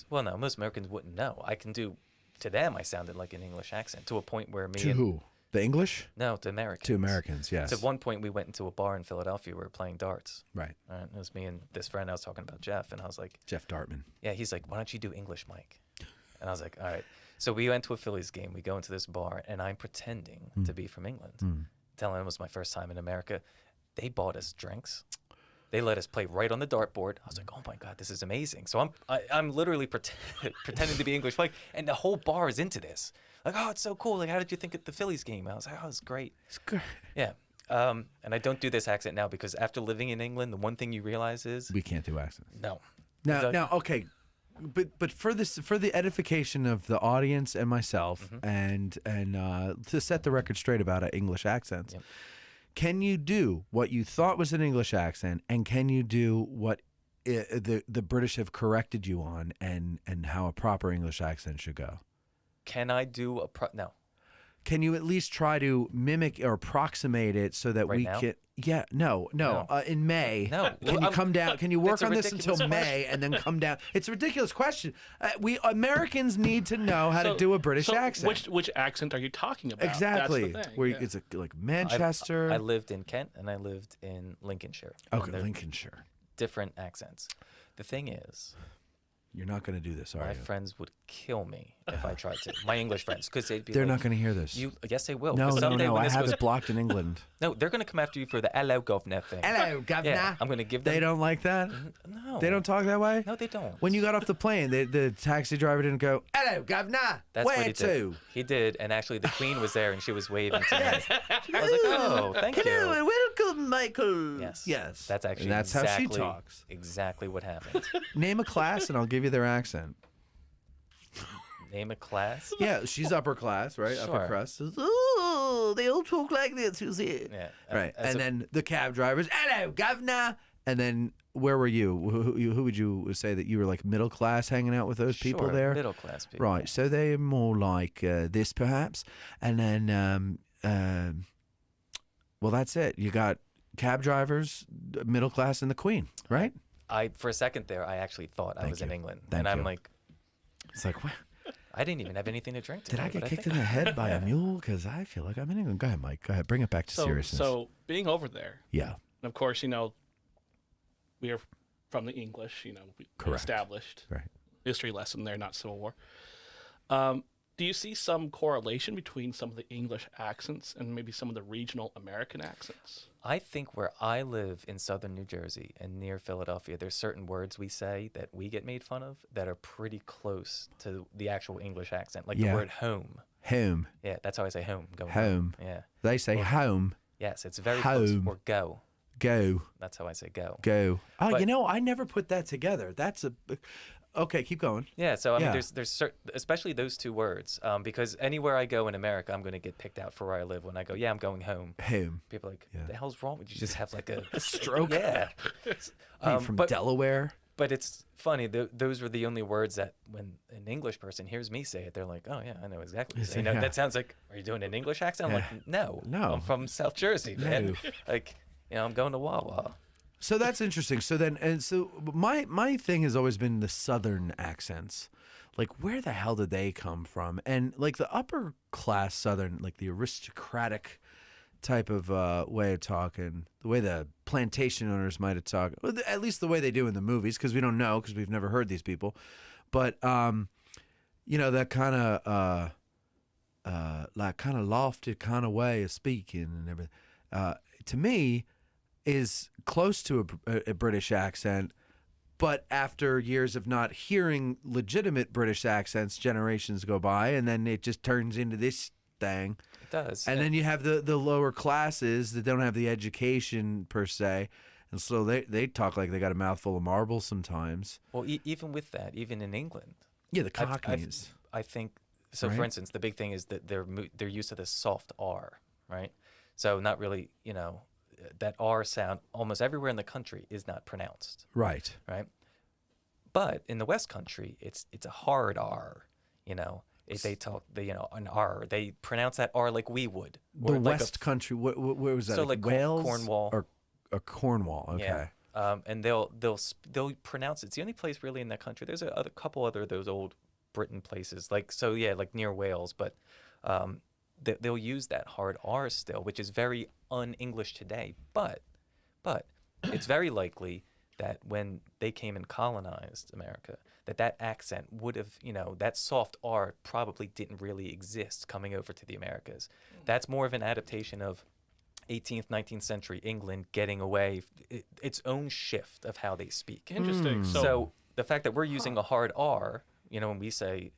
one. most Americans wouldn't know. I can do, to them, I sounded like an English accent to a point where me to and, who? The English? no, to Americans. To Americans, yes. So at one point, we went into a bar in Philadelphia. We were playing darts. Right. Right? It was me and this friend. I was talking about Jeff, and I was like, Jeff Dartman. yeah, he's like, why don't you do English, Mike? And I was like, all right. So we went to a Phillies game. We go into this bar, and I'm pretending to be from England, telling them it was my first time in America. They bought us drinks. They let us play right on the dartboard. I was like, oh my God, this is amazing. So I'm literally pretending to be English, like, and the whole bar is into this. Like, oh, it's so cool. Like, how did you think of the Phillies game? I was like, oh, it's great. It's good. Yeah. And I don't do this accent now because after living in England, the one thing you realize is We can't do accents. no. Now, okay, but for the edification of the audience and myself, and to set the record straight about English accents, Yep. can you do what you thought was an English accent, and can you do what the British have corrected you on, and how a proper English accent should go? Can I do no? Can you at least try to mimic or approximate it so that Right we now? can? Yeah, no. In May, No. Can you come down? Can you work That's a on this until ridiculous May and then come down? It's a ridiculous question. We Americans need to know how to do a British accent. Which accent are you talking about? Exactly. That's the thing. Where yeah. it's like Manchester. I lived in Kent and I lived in Lincolnshire. okay, And they're Lincolnshire. different accents. The thing is, You're not going to do this, are my you? friends would kill me if I tried to. My English friends, because they'd be They're like, not going to hear this. Yes, they will. No, 'cause no, someday no. when I this have goes- it blocked in England. No, they're going to come after you for the hello governor thing. Hello, governor. Yeah, I'm going to give them. They don't like that. No. They don't talk that way. No, they don't. When you got off the plane, the taxi driver didn't go, "Hello, governor. That's Where what he to?" did. He did, and actually the Queen was there, and she was waving to me. I was like, oh, thank Hello you. and welcome, Michael. Yes. Yes. That's actually And that's how she exactly, talks. Exactly what happened. Name a class and I'll give you their accent. Name a class. Yeah, she's upper class, right? Sure. Upper crust. Oh, they all talk like this. Who's here? Yeah. Right. as And a- then the cab drivers, "Hello, governor." And then where were you? Who would you say that you were like middle class hanging out with those people Sure, there? middle class people. Right. So they're more like this, perhaps. And then, well, that's it. You got cab drivers, middle class, and the Queen, right? For a second there, I actually thought I was in you. England, Thank and I'm you. like, It's like, what? I didn't even have anything to drink. Did Today, I get but kicked think in the head by a mule? Because I feel like I'm in England. Go ahead, Mike. Go ahead. Bring it back to seriousness. So being over there, Yeah. and of course, we are from the English, we Correct. established Right. history lesson there, not Civil War. Do you see some correlation between some of the English accents and maybe some of the regional American accents? I think where I live in southern New Jersey and near Philadelphia, there's certain words we say that we get made fun of that are pretty close to the actual English accent, like Yeah. the word home. Home. Yeah, that's how I say home. Going Home. Yeah. They say home. Yes, it's very Home. close. Or go. Go. That's how I say go. Go. Oh, But- you know, I never put that together. That's a. Okay, keep going. Yeah, so I Yeah. mean, there's especially those two words, because anywhere I go in America, I'm going to get picked out for where I live. When I go, yeah, I'm going home. Home. People are like, Yeah. what the hell's wrong with you? Just have like a stroke? Yeah. Are you from but, Delaware? but it's funny. Those were the only words that when an English person hears me say it, they're like, oh yeah, I know exactly. What you're saying. Yeah. That sounds like, are you doing an English accent? I'm Yeah. like, no, No. I'm from South Jersey, man. No. Like, I'm going to Wawa. So that's interesting. So then, and so my thing has always been the Southern accents. Like, where the hell did they come from? And like the upper class Southern, like the aristocratic type of way of talking, the way the plantation owners might have talked, or at least the way they do in the movies, because we don't know, because we've never heard these people. But that kind of like kind of lofty kind of way of speaking and everything, to me, is close to a British accent, but after years of not hearing legitimate British accents, generations go by, and then it just turns into this thing. It does. And then you have the lower classes that don't have the education per se, and so they talk like they got a mouthful of marbles sometimes. Well, even with that, even in England, Yeah, the I've- Cockneys. I think so. Right? For instance, the big thing is that they're used to the soft R, right? So not really, that R sound almost everywhere in the country is not pronounced, Right. right? But in the West Country, it's a hard R. If they talk an R, they pronounce that R like we would. The Or like West Country. Where was that? So like Wales, Cornwall. or Cornwall. Okay. Yeah. And they'll pronounce it. It's the only place really in that country. There's a couple other of those old Britain places, like near Wales, but they'll use that hard R still, which is very un-English today. But it's very likely that when they came and colonized America, that accent would have, that soft R probably didn't really exist coming over to the Americas. That's more of an adaptation of 18th, 19th century England getting away, its own shift of how they speak. Interesting. So the fact that we're using a hard R, when we say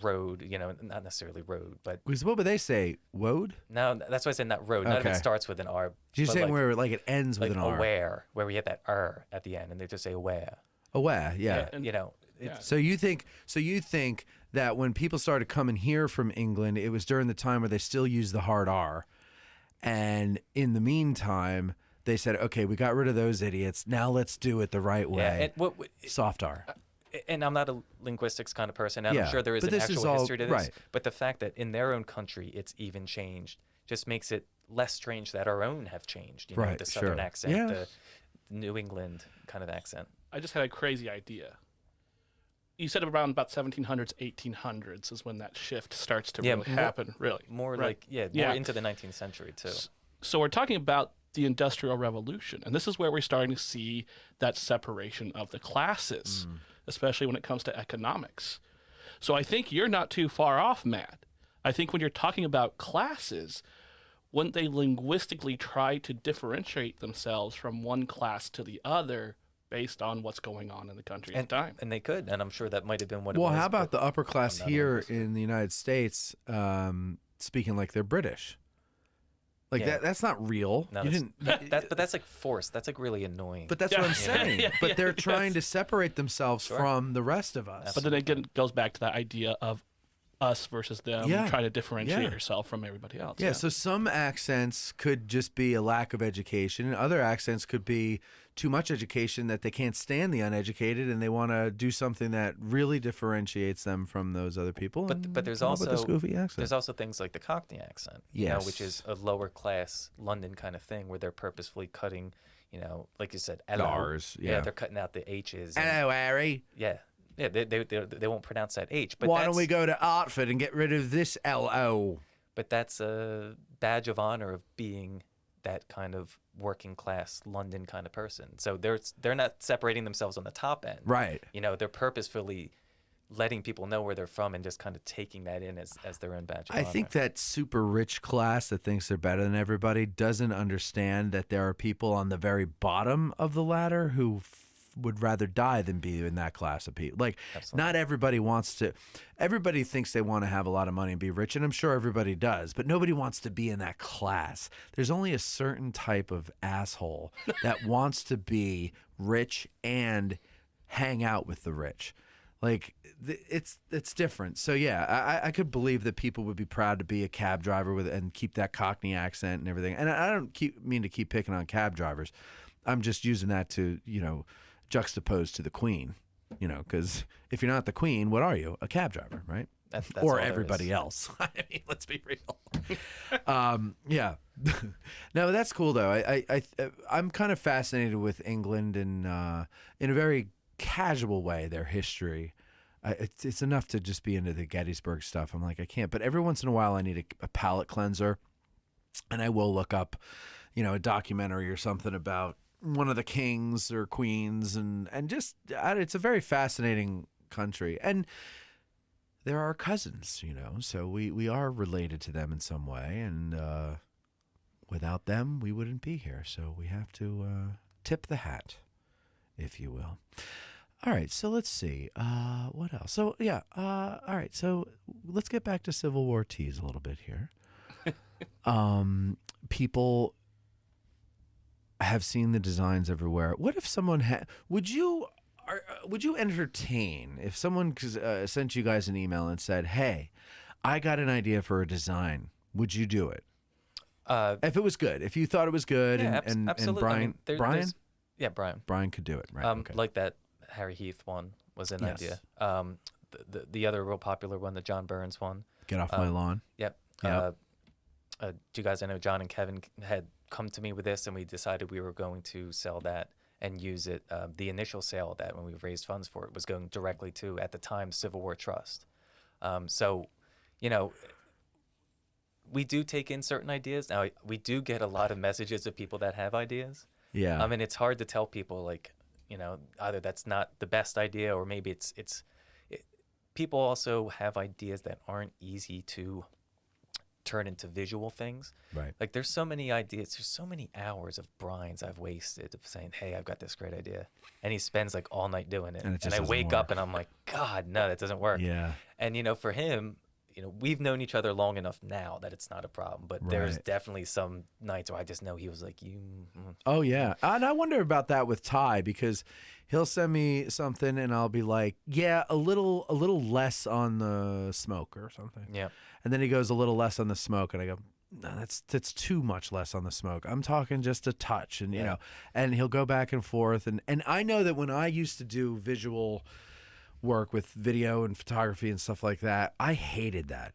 road, not necessarily road, but Because what would they say? Woad? no, that's why I said not road. None of Okay. it starts with an R. You're but saying like, where like it ends with like an R? aware, where we hit that R at the end, and they just say aware. Aware. Yeah. and- It's, So you think that when people started coming here from England, it was during the time where they still used the hard R, and in the meantime, they said, "Okay, we got rid of those idiots. Now let's do it the right way." yeah, and Soft R. and I'm not a linguistics kind of person. And Yeah, I'm sure there is but an this is actual all- history to this. right. But the fact that in their own country it's even changed just makes it less strange that our own have changed. Right, The Southern sure. accent, Yeah. the New England kind of accent. I just had a crazy idea. You said around about 1700s, 1800s is when that shift starts to Yeah, really more- happen, really. More Right. like, more Yeah. into the 19th century too. So we're talking about the Industrial Revolution, and this is where we're starting to see that separation of the classes, especially when it comes to economics. So I think you're not too far off, Matt. I think when you're talking about classes, wouldn't they linguistically try to differentiate themselves from one class to the other based on what's going on in the country at the time? And they could, and I'm sure that might have been what it Well, was. how about but the upper class I'm not here linguistic. in the United States speaking like they're British? Like Yeah. that's not real. No, You that's- didn't. but that's like forced. That's like really annoying. But that's what I'm Yeah. saying. Yeah, But they're yes. trying to separate themselves Sure. from the rest of us. But then again, it goes back to that idea of us versus them, Yeah. trying to differentiate Yeah. yourself from everybody else. Yeah, so some accents could just be a lack of education, and other accents could be too much education that they can't stand the uneducated, and they want to do something that really differentiates them from those other people. But and there's come up with a also goofy accent. there's also things like the Cockney accent, which is a lower class London kind of thing where they're purposefully cutting, like you said, hello. R's, yeah. They're cutting out the H's. and- Hello, Harry. Yeah, they won't pronounce that H. But Why don't we go to Hartford and get rid of this LO? But that's a badge of honor of being that kind of working class London kind of person. So they're not separating themselves on the top end. Right. They're purposefully letting people know where they're from and just kind of taking that in as their own badge of honor. I think that super rich class that thinks they're better than everybody doesn't understand that there are people on the very bottom of the ladder who would rather die than be in that class of people. Like, Absolutely. not everybody wants to. Everybody thinks they want to have a lot of money and be rich, and I'm sure everybody does. But nobody wants to be in that class. There's only a certain type of asshole that wants to be rich and hang out with the rich. Like, it's different. So yeah, I could believe that people would be proud to be a cab driver and keep that Cockney accent and everything. And I don't mean to keep picking on cab drivers. I'm just using that to, juxtapose to the Queen, because if you're not the Queen, what are you? A cab driver, right? That's Or all there everybody is. else. I mean, let's be real. Yeah. No, that's cool though. I'm kind of fascinated with England and in a very casual way, their history. It's enough to just be into the Gettysburg stuff. I'm like, I can't. But every once in a while, I need a palate cleanser, and I will look up, a documentary or something about one of the kings or queens, and just it's a very fascinating country, and they're our cousins, so we are related to them in some way, and without them, we wouldn't be here. So we have to tip the hat, if you will. All right, so let's see. What else? So, yeah, all right, so let's get back to Civil War teas a little bit here. People have seen the designs everywhere. What if someone would you entertain if someone sent you guys an email and said, hey, I got an idea for a design. Would you do it? If it was good, if you thought it was good, Yeah, and absolutely. Brian, There's- yeah, Brian. Brian could do it, right? Okay. Like that Harry Heath one was an Yes. idea. The other real popular one, the John Burns one. Get off my lawn. Yep. Yep. Do you guys, I know John and Kevin had come to me with this, and we decided we were going to sell that and use it. The initial sale of that, when we raised funds for it, was going directly to, at the time, Civil War Trust. So, we do take in certain ideas. Now, we do get a lot of messages of people that have ideas. Yeah. And it's hard to tell people, like, either that's not the best idea, or maybe people also have ideas that aren't easy to turn into visual things. Right. Like, there's so many ideas, there's so many hours of Brian's I've wasted of saying, hey, I've got this great idea. And he spends like all night doing it. And it just I doesn't wake work. up and I'm like, God, no, that doesn't work. Yeah. And, for him, we've known each other long enough now that it's not a problem. But there's Right. definitely some nights where I just know he was like, Oh yeah, and I wonder about that with Ty, because he'll send me something and I'll be like, yeah, a little less on the smoke or something. yeah. And then he goes a little less on the smoke, and I go, no, that's too much less on the smoke. I'm talking just a touch, and and he'll go back and forth, and I know that when I used to do visual work with video and photography and stuff like that, I hated that.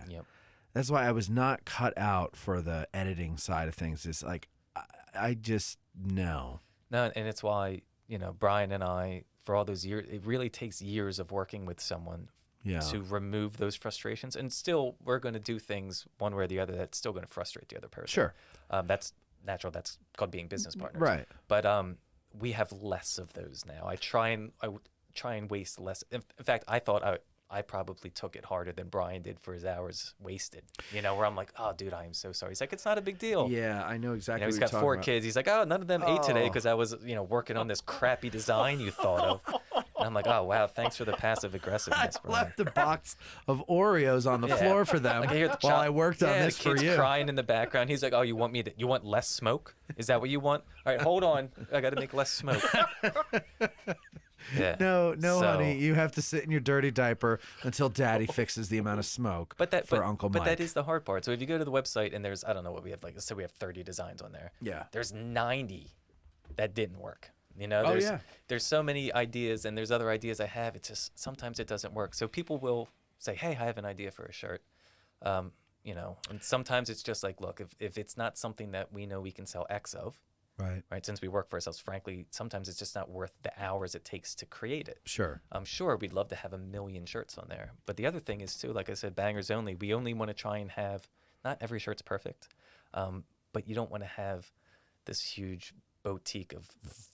Yep. That's why I was not cut out for the editing side of things. It's like I just no. No, and it's why, Brian and I, for all those years, it really takes years of working with someone Yeah. to remove those frustrations. And still, we're going to do things one way or the other that's still going to frustrate the other person. Sure. That's natural. That's called being business partners. Right. But we have less of those now. I would try and waste less. In fact, I thought I probably took it harder than Brian did for his hours wasted. Where I'm like, oh, dude, I am so sorry. He's like, it's not a big deal. Yeah, I know exactly. He's what got you're 4 talking kids. He's like, oh, none of them ate today Oh. because I was, working on this crappy design you thought of. And I'm like, oh, wow, thanks for the passive aggressiveness, I Brian. left a box of Oreos on the floor for them Like, I hear the while child- I worked on this the for kid's you. crying in the background. He's like, oh, you want less smoke? Is that what you want? All right, hold on. I got to make less smoke. Yeah. No, So- honey, you have to sit in your dirty diaper until Daddy fixes the amount of smoke for Uncle Mike. But that is the hard part. So if you go to the website and there's, I don't know what we have, like, let's say we have 30 designs on there. Yeah. There's 90 that didn't work. There's so many ideas, and there's other ideas I have. It's just sometimes it doesn't work. So people will say, hey, I have an idea for a shirt. And sometimes it's just like, look, if it's not something that we know we can sell X of, right? Since we work for ourselves, frankly, sometimes it's just not worth the hours it takes to create it. Sure. I'm sure we'd love to have 1 million shirts on there. But the other thing is, too, like I said, bangers only. We only want to try and have, not every shirt's perfect, but you don't want to have this huge boutique of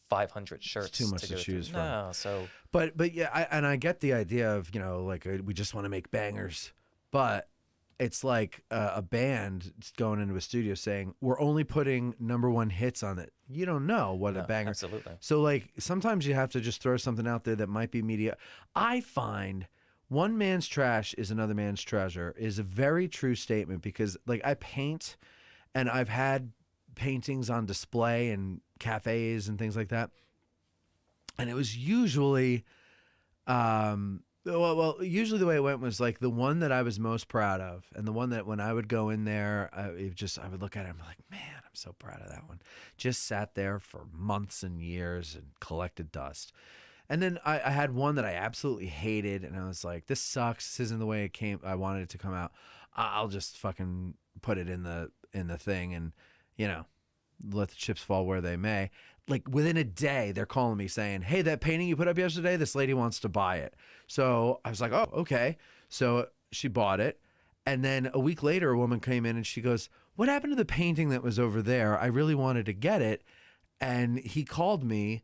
500 shirts. too much to go choose through. from. No, so But yeah, I get the idea of, like, we just want to make bangers, but it's like a band going into a studio saying, we're only putting #1 hits on it. You don't know what a banger. Absolutely. So like sometimes you have to just throw something out there that might be media. I find one man's trash is another man's treasure is a very true statement, because like I paint, and I've had paintings on display in cafes and things like that. And it was usually, usually the way it went was like the one that I was most proud of, and the one that when I would go in there, I would look at it and be like, man, I'm so proud of that one. Just sat there for months and years and collected dust. And then I had one that I absolutely hated, and I was like, this sucks. This isn't the way I wanted it to come out. I'll just fucking put it in the thing, and let the chips fall where they may. Like within a day, they're calling me saying, hey, that painting you put up yesterday, this lady wants to buy it. So I was like, oh, okay. So she bought it. And then a week later, a woman came in and she goes, what happened to the painting that was over there? I really wanted to get it. And he called me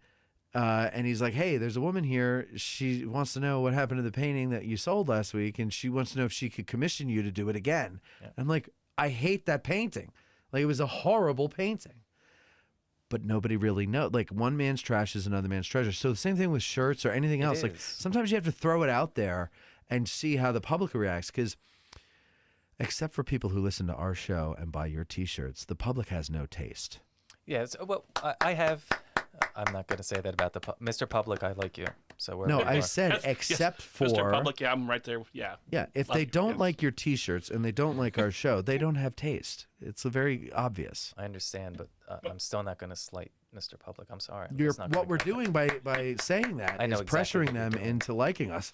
and he's like, hey, there's a woman here. She wants to know what happened to the painting that you sold last week. And she wants to know if she could commission you to do it again. Yeah. I'm like, I hate that painting. Like it was a horrible painting. But nobody really knows. Like one man's trash is another man's treasure. So the same thing with shirts or anything else. Like sometimes you have to throw it out there and see how the public reacts. Because except for people who listen to our show and buy your T-shirts, the public has no taste. Yes. Well, I have. I'm not going to say that about Mr. Public. I like you. So we're no, I said except for Mr. Public. Yeah, I'm right there. Yeah. Yeah. If they don't like your T-shirts and they don't like our show, they don't have taste. It's very obvious. I understand, but I'm still not going to slight Mr. Public. I'm sorry. What we're doing by saying that is pressuring them into liking us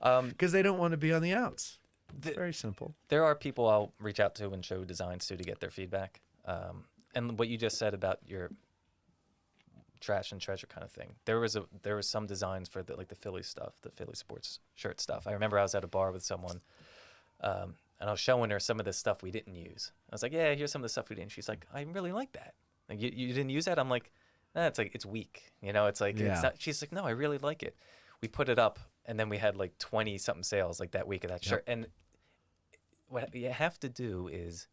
because they don't want to be on the outs. It's very simple. There are people I'll reach out to and show designs to get their feedback. And what you just said about your trash and treasure kind of thing. There was some designs for the Philly stuff, the Philly sports shirt stuff. I remember I was at a bar with someone, and I was showing her some of the stuff we didn't use. I was like, yeah, here's some of the stuff we didn't. She's like, I really like that. Like you didn't use that? I'm like, nah, it's weak. It's like it's not. She's like, no, I really like it. We put it up, and then we had like 20 something sales like that week of that shirt. And what you have to do is,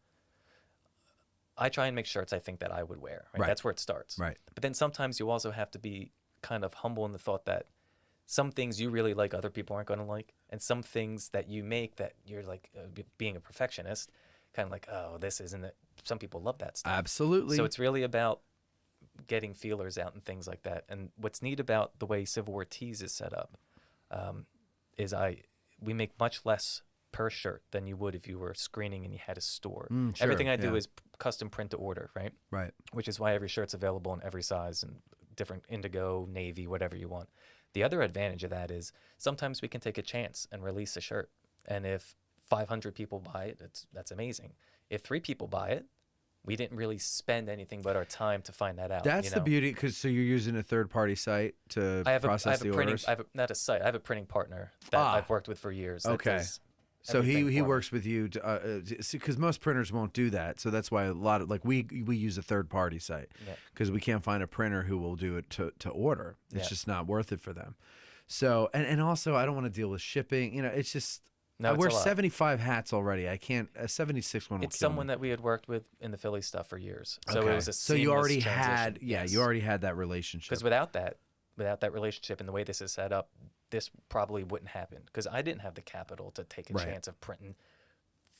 I try and make shirts I think that I would wear. Right? That's where it starts. Right. But then sometimes you also have to be kind of humble in the thought that some things you really like other people aren't going to like, and some things that you make that you're like being a perfectionist, kind of like, oh, this isn't it. Some people love that stuff. Absolutely. So it's really about getting feelers out and things like that. And what's neat about the way Civil War Tees is set up is we make much less per shirt than you would if you were screening and you had a store. Sure, everything I do is custom print to order, right? Right. Which is why every shirt's available in every size and different indigo, navy, whatever you want. The other advantage of that is sometimes we can take a chance and release a shirt. And if 500 people buy it, that's amazing. If 3 people buy it, we didn't really spend anything but our time to find that out. That's the beauty, because so you're using a third-party site to process the orders? Not a site. I have a printing partner that I've worked with for years. Okay. So he works with you because most printers won't do that. So that's why a lot of we use a third party site because we can't find a printer who will do it to order. It's just not worth it for them. So and also I don't want to deal with shipping. It's just I wear 75 hats already. I can't a 76 one. It's someone that we had worked with in the Philly stuff for years. So okay. It was a so you already transition. you already had that relationship. Because without that relationship and the way this is set up, this probably wouldn't happen because I didn't have the capital to take a chance of printing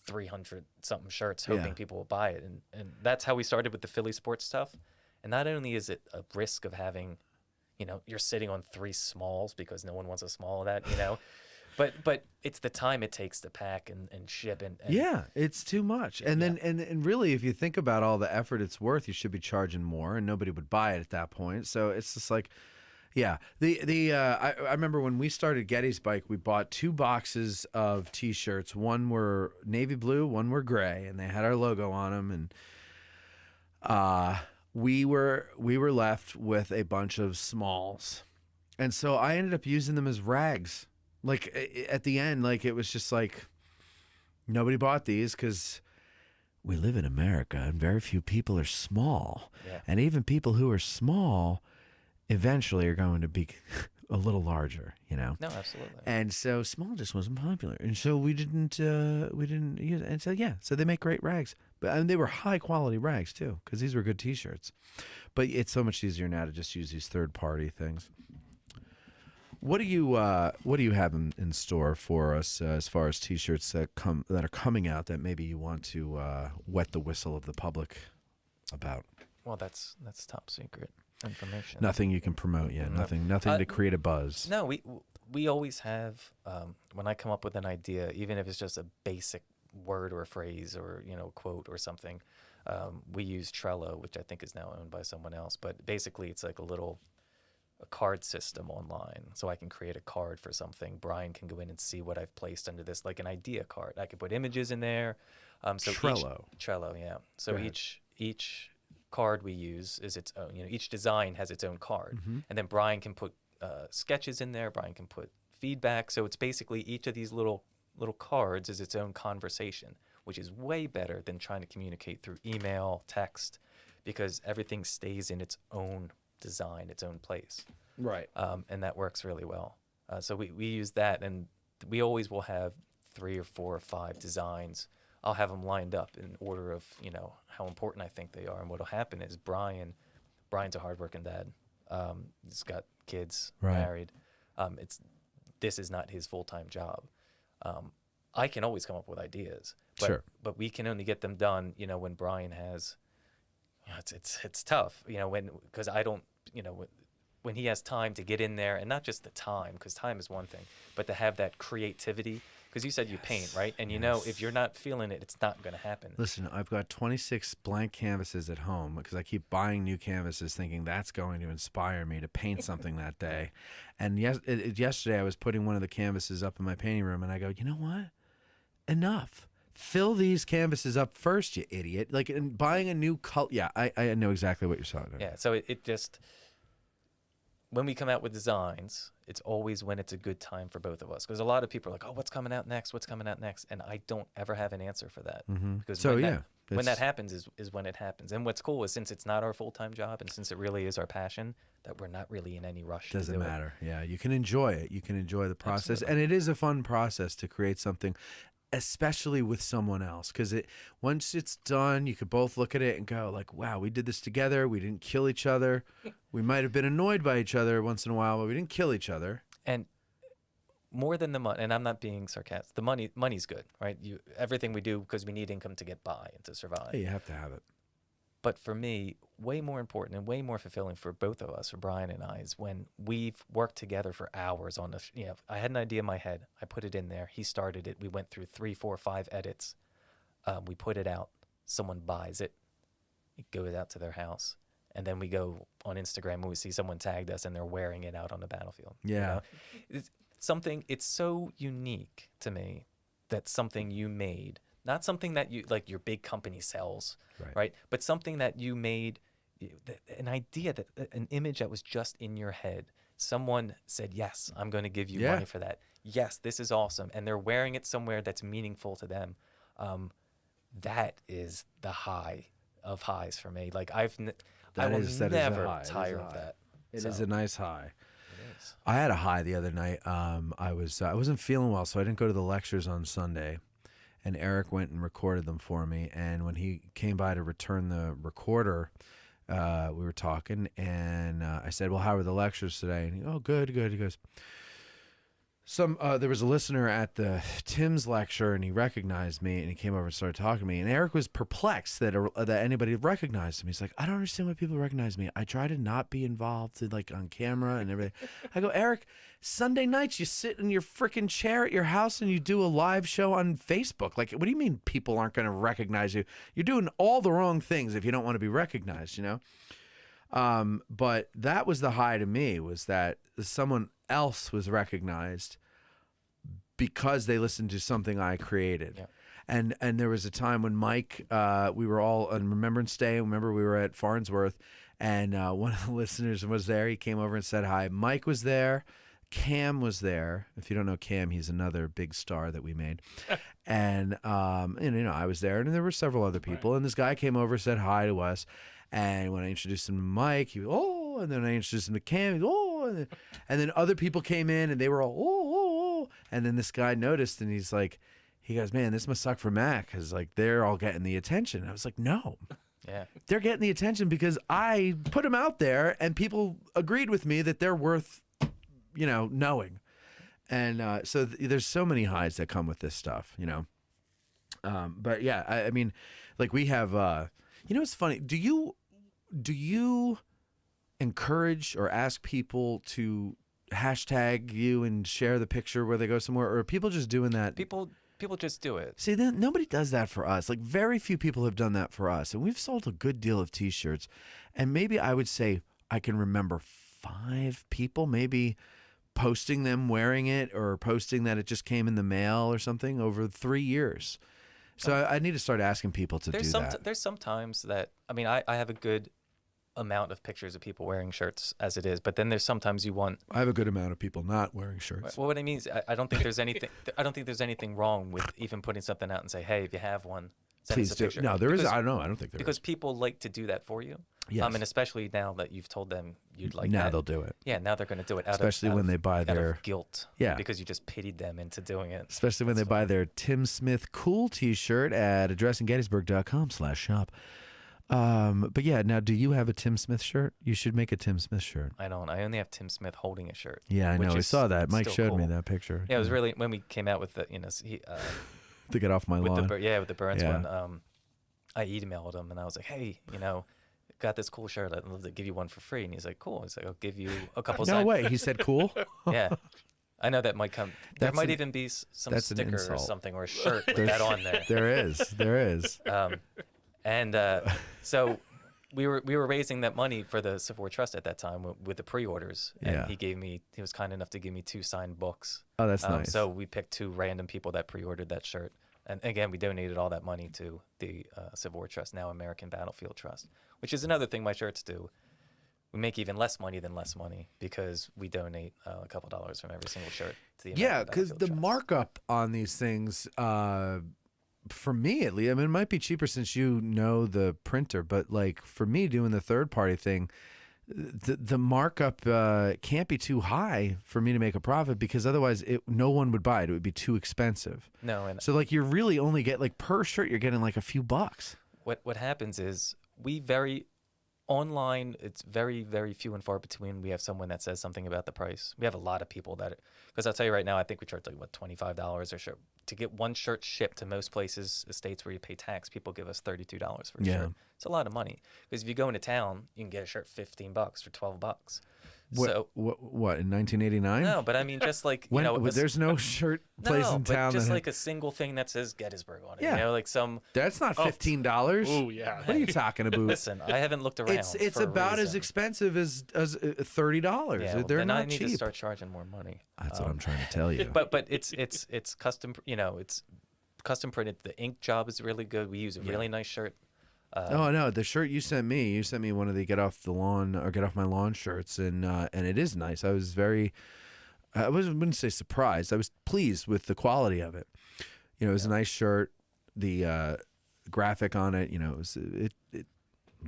300 something shirts hoping people will buy it. And that's how we started with the Philly sports stuff. And not only is it a risk of having, you're sitting on 3 smalls because no one wants a small of that, but it's the time it takes to pack and ship. And yeah, it's too much. And then, and really, if you think about all the effort it's worth, you should be charging more and nobody would buy it at that point. So it's just like, yeah, I remember when we started Gettysburg, we bought 2 boxes of T-shirts. One were navy blue, one were gray, and they had our logo on them. And we were left with a bunch of smalls, and so I ended up using them as rags. Like at the end, it was just like nobody bought these because we live in America and very few people are small, and even people who are small eventually are going to be a little larger, you know. No, absolutely. And so small just wasn't popular, and so we didn't use it. And so so they make great rags, but they were high quality rags too, because these were good T-shirts. But it's so much easier now to just use these third party things. What do you have in store for us as far as T-shirts that are coming out that maybe you want to wet the whistle of the public about? Well, that's top secret information. Nothing you can promote yet. Nothing to create a buzz. No, we always have. When I come up with an idea, even if it's just a basic word or a phrase or quote or something, we use Trello, which I think is now owned by someone else. But basically, it's like a card system online, so I can create a card for something. Brian can go in and see what I've placed under this, like an idea card. I can put images in there. So Trello. Trello, yeah. So each card we use is its own. Each design has its own card, and then Brian can put sketches in there. Brian can put feedback. So it's basically each of these little cards is its own conversation, which is way better than trying to communicate through email, text, because everything stays in its own design, its own place. Right. And that works really well. So we use that, and we always will have 3 or 4 or 5 designs. I'll have them lined up in order of, how important I think they are. And what'll happen is Brian's a hardworking dad. He's got kids, married. This is not his full-time job. I can always come up with ideas, but we can only get them done, when Brian has, it's tough, because I don't, when he has time to get in there, and not just the time, because time is one thing, but to have that creativity. Because you said you paint, right? And if you're not feeling it, it's not going to happen. Listen, I've got 26 blank canvases at home because I keep buying new canvases thinking that's going to inspire me to paint something that day. And yesterday I was putting one of the canvases up in my painting room, and I go, you know what? Enough. Fill these canvases up first, you idiot. Like, in buying a new color. Yeah, I know exactly what you're saying. Yeah, so it just... When we come out with designs, it's always when it's a good time for both of us. Because a lot of people are like, oh, what's coming out next? What's coming out next? And I don't ever have an answer for that. Because when that happens is when it happens. And what's cool is, since it's not our full-time job and since it really is our passion, that we're not really in any rush. Doesn't matter. Yeah, you can enjoy it. You can enjoy the process. Absolutely. And it is a fun process to create something, especially with someone else, because once it's done, you could both look at it and go like, wow, we did this together. We didn't kill each other. We might have been annoyed by each other once in a while, but we didn't kill each other. And more than the money, and I'm not being sarcastic, the money's good, right? Everything we do because we need income to get by and to survive. Hey, you have to have it. But for me, way more important and way more fulfilling for both of us, for Brian and I, is when we've worked together for hours on this. I had an idea in my head. I put it in there. He started it. We went through 3, 4, 5 edits. We put it out. Someone buys it. It goes out to their house. And then we go on Instagram and we see someone tagged us and they're wearing it out on the battlefield. Yeah. It's so unique to me that something you made, not something that you, like your big company sells, right? But something that you made, an idea, an image that was just in your head. Someone said, yes, I'm going to give you money for that. Yes, this is awesome. And they're wearing it somewhere that's meaningful to them. That is the high of highs for me. Like I will never tire of that. It is a nice high. It is. I had a high the other night. I wasn't feeling well, so I didn't go to the lectures on Sunday. And Eric went and recorded them for me. And when he came by to return the recorder, we were talking, and I said, well, how were the lectures today? And he goes, oh, good. He goes, there was a listener at the Tim's lecture, and he recognized me, and he came over and started talking to me. And Eric was perplexed that anybody recognized him. He's like, I don't understand why people recognize me. I try to not be involved on camera and everything. I go, Eric, Sunday nights you sit in your freaking chair at your house and you do a live show on Facebook. Like, what do you mean people aren't going to recognize you? You're doing all the wrong things if you don't want to be recognized, But that was the high to me, was that someone else was recognized because they listened to something I created. Yeah. And there was a time when Mike, we were all on Remembrance Day. Remember, we were at Farnsworth, and one of the listeners was there. He came over and said hi. Mike was there. Cam was there. If you don't know Cam, he's another big star that we made. And I was there, and there were several other people. Right. And this guy came over, said hi to us. And when I introduced him to Mike, he was, oh, and then I introduced him to Cam, he was, oh, oh. And then other people came in and they were all, oh. And then this guy noticed and he goes, man, this must suck for Mac because like they're all getting the attention. I was like, no. Yeah. They're getting the attention because I put them out there and people agreed with me that they're worth, knowing. And so there's so many highs that come with this stuff, But yeah, I mean, like we have, it's funny. Do you encourage or ask people to hashtag you and share the picture where they go somewhere, or are people just doing that? People just do it. See, then nobody does that for us. Like very few people have done that for us, and we've sold a good deal of T-shirts. And maybe I would say I can remember 5 people maybe posting them wearing it or posting that it just came in the mail or something over 3 years. So I need to start asking people to do that. There's some times that I have a good amount of pictures of people wearing shirts as it is, but then there's sometimes you want. I have a good amount of people not wearing shirts. Well, what I mean is, I don't think there's anything. I don't think there's anything wrong with even putting something out and say, hey, if you have one, send Please us a do. picture. No, there is. I don't know. I don't think there because is. people like to do that for you. Yes. And especially now that you've told them you'd like Now that. they'll do it. Yeah, now they're going to do it Especially when they buy out their of guilt. Yeah. Because you just pitied them into doing it. Especially when they buy their Tim Smith Cool T-shirt at addressinggettysburg.com/shop. But yeah, now do you have a Tim Smith shirt? You should make a Tim Smith shirt. I don't. I only have Tim Smith holding a shirt. Yeah, I know. I saw that. Mike showed me that picture. Yeah, it was really when we came out with the to get off my lawn. With the Burns one. I emailed him and I was like, hey, got this cool shirt. I'd love to give you one for free. And he's like, cool. He's like, I'll give you a couple. No way. He said cool. Yeah. I know that might come. There might even be some sticker or something or a shirt with that on there. There is. So we were raising that money for the Civil War Trust at that time with the pre-orders. And he was kind enough to give me 2 signed books. Oh, that's nice. So we picked 2 random people that pre-ordered that shirt. And again, we donated all that money to the Civil War Trust, now American Battlefield Trust, which is another thing my shirts do. We make even less money than less money because we donate a couple dollars from every single shirt to the American because the Trust. markup on these things, for me at least, I mean, it might be cheaper since you know the printer, but like for me doing the third party thing, the markup can't be too high for me to make a profit because otherwise no one would buy it. It would be too expensive. No, and so like you really only get like per shirt you're getting like a few bucks. What happens is online, it's very, very few and far between. We have someone that says something about the price. We have a lot of people because I'll tell you right now, I think we charge like $25 a shirt to get one shirt shipped to most places, states where you pay tax. People give us $32 for a shirt. It's a lot of money because if you go into town, you can get a shirt $15 for $12. What in 1989? No, but I mean, just like there's no shirt place in town. Just like a single thing that says Gettysburg on it. Yeah, like some. That's not $15. Oh yeah. What are you talking about? Listen, I haven't looked around. It's about as expensive as $30. Yeah, They're then not I need cheap. to start charging more money. That's what I'm trying to tell you. But it's custom. It's custom printed. The ink job is really good. We use a really nice shirt. Oh no, the shirt you sent me one of the get off my lawn shirts, and it is nice. I wouldn't say surprised. I was pleased with the quality of it. It was a nice shirt. The graphic on it, it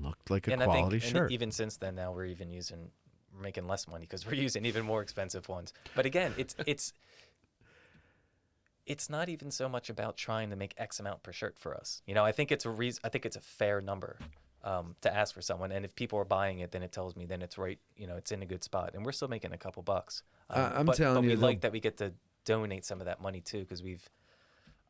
looked like a quality shirt. And even since then, now we're making less money because we're using even more expensive ones. But again, it's not even so much about trying to make X amount per shirt for us. I think it's a fair number to ask for someone. And if people are buying it, then it tells me then it's right. It's in a good spot, and we're still making a couple bucks. I'm but telling you, we like that we get to donate some of that money too because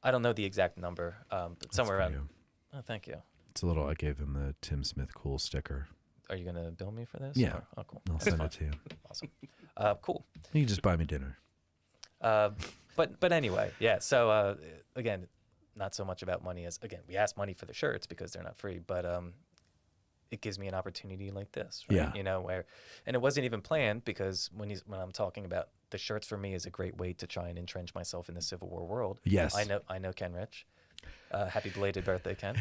I don't know the exact number, but somewhere around. Oh, thank you. It's a little. I gave him the Tim Smith cool sticker. Are you gonna bill me for this? Yeah. Or? Oh, cool. I'll send it to you. Awesome. Cool. You can just buy me dinner. But anyway, yeah. So again, not so much about money as we ask money for the shirts because they're not free, but it gives me an opportunity like this, right? Yeah. And it wasn't even planned because when I'm talking about the shirts for me is a great way to try and entrench myself in the Civil War world. Yes. I know Ken Rich. Happy belated birthday, Ken.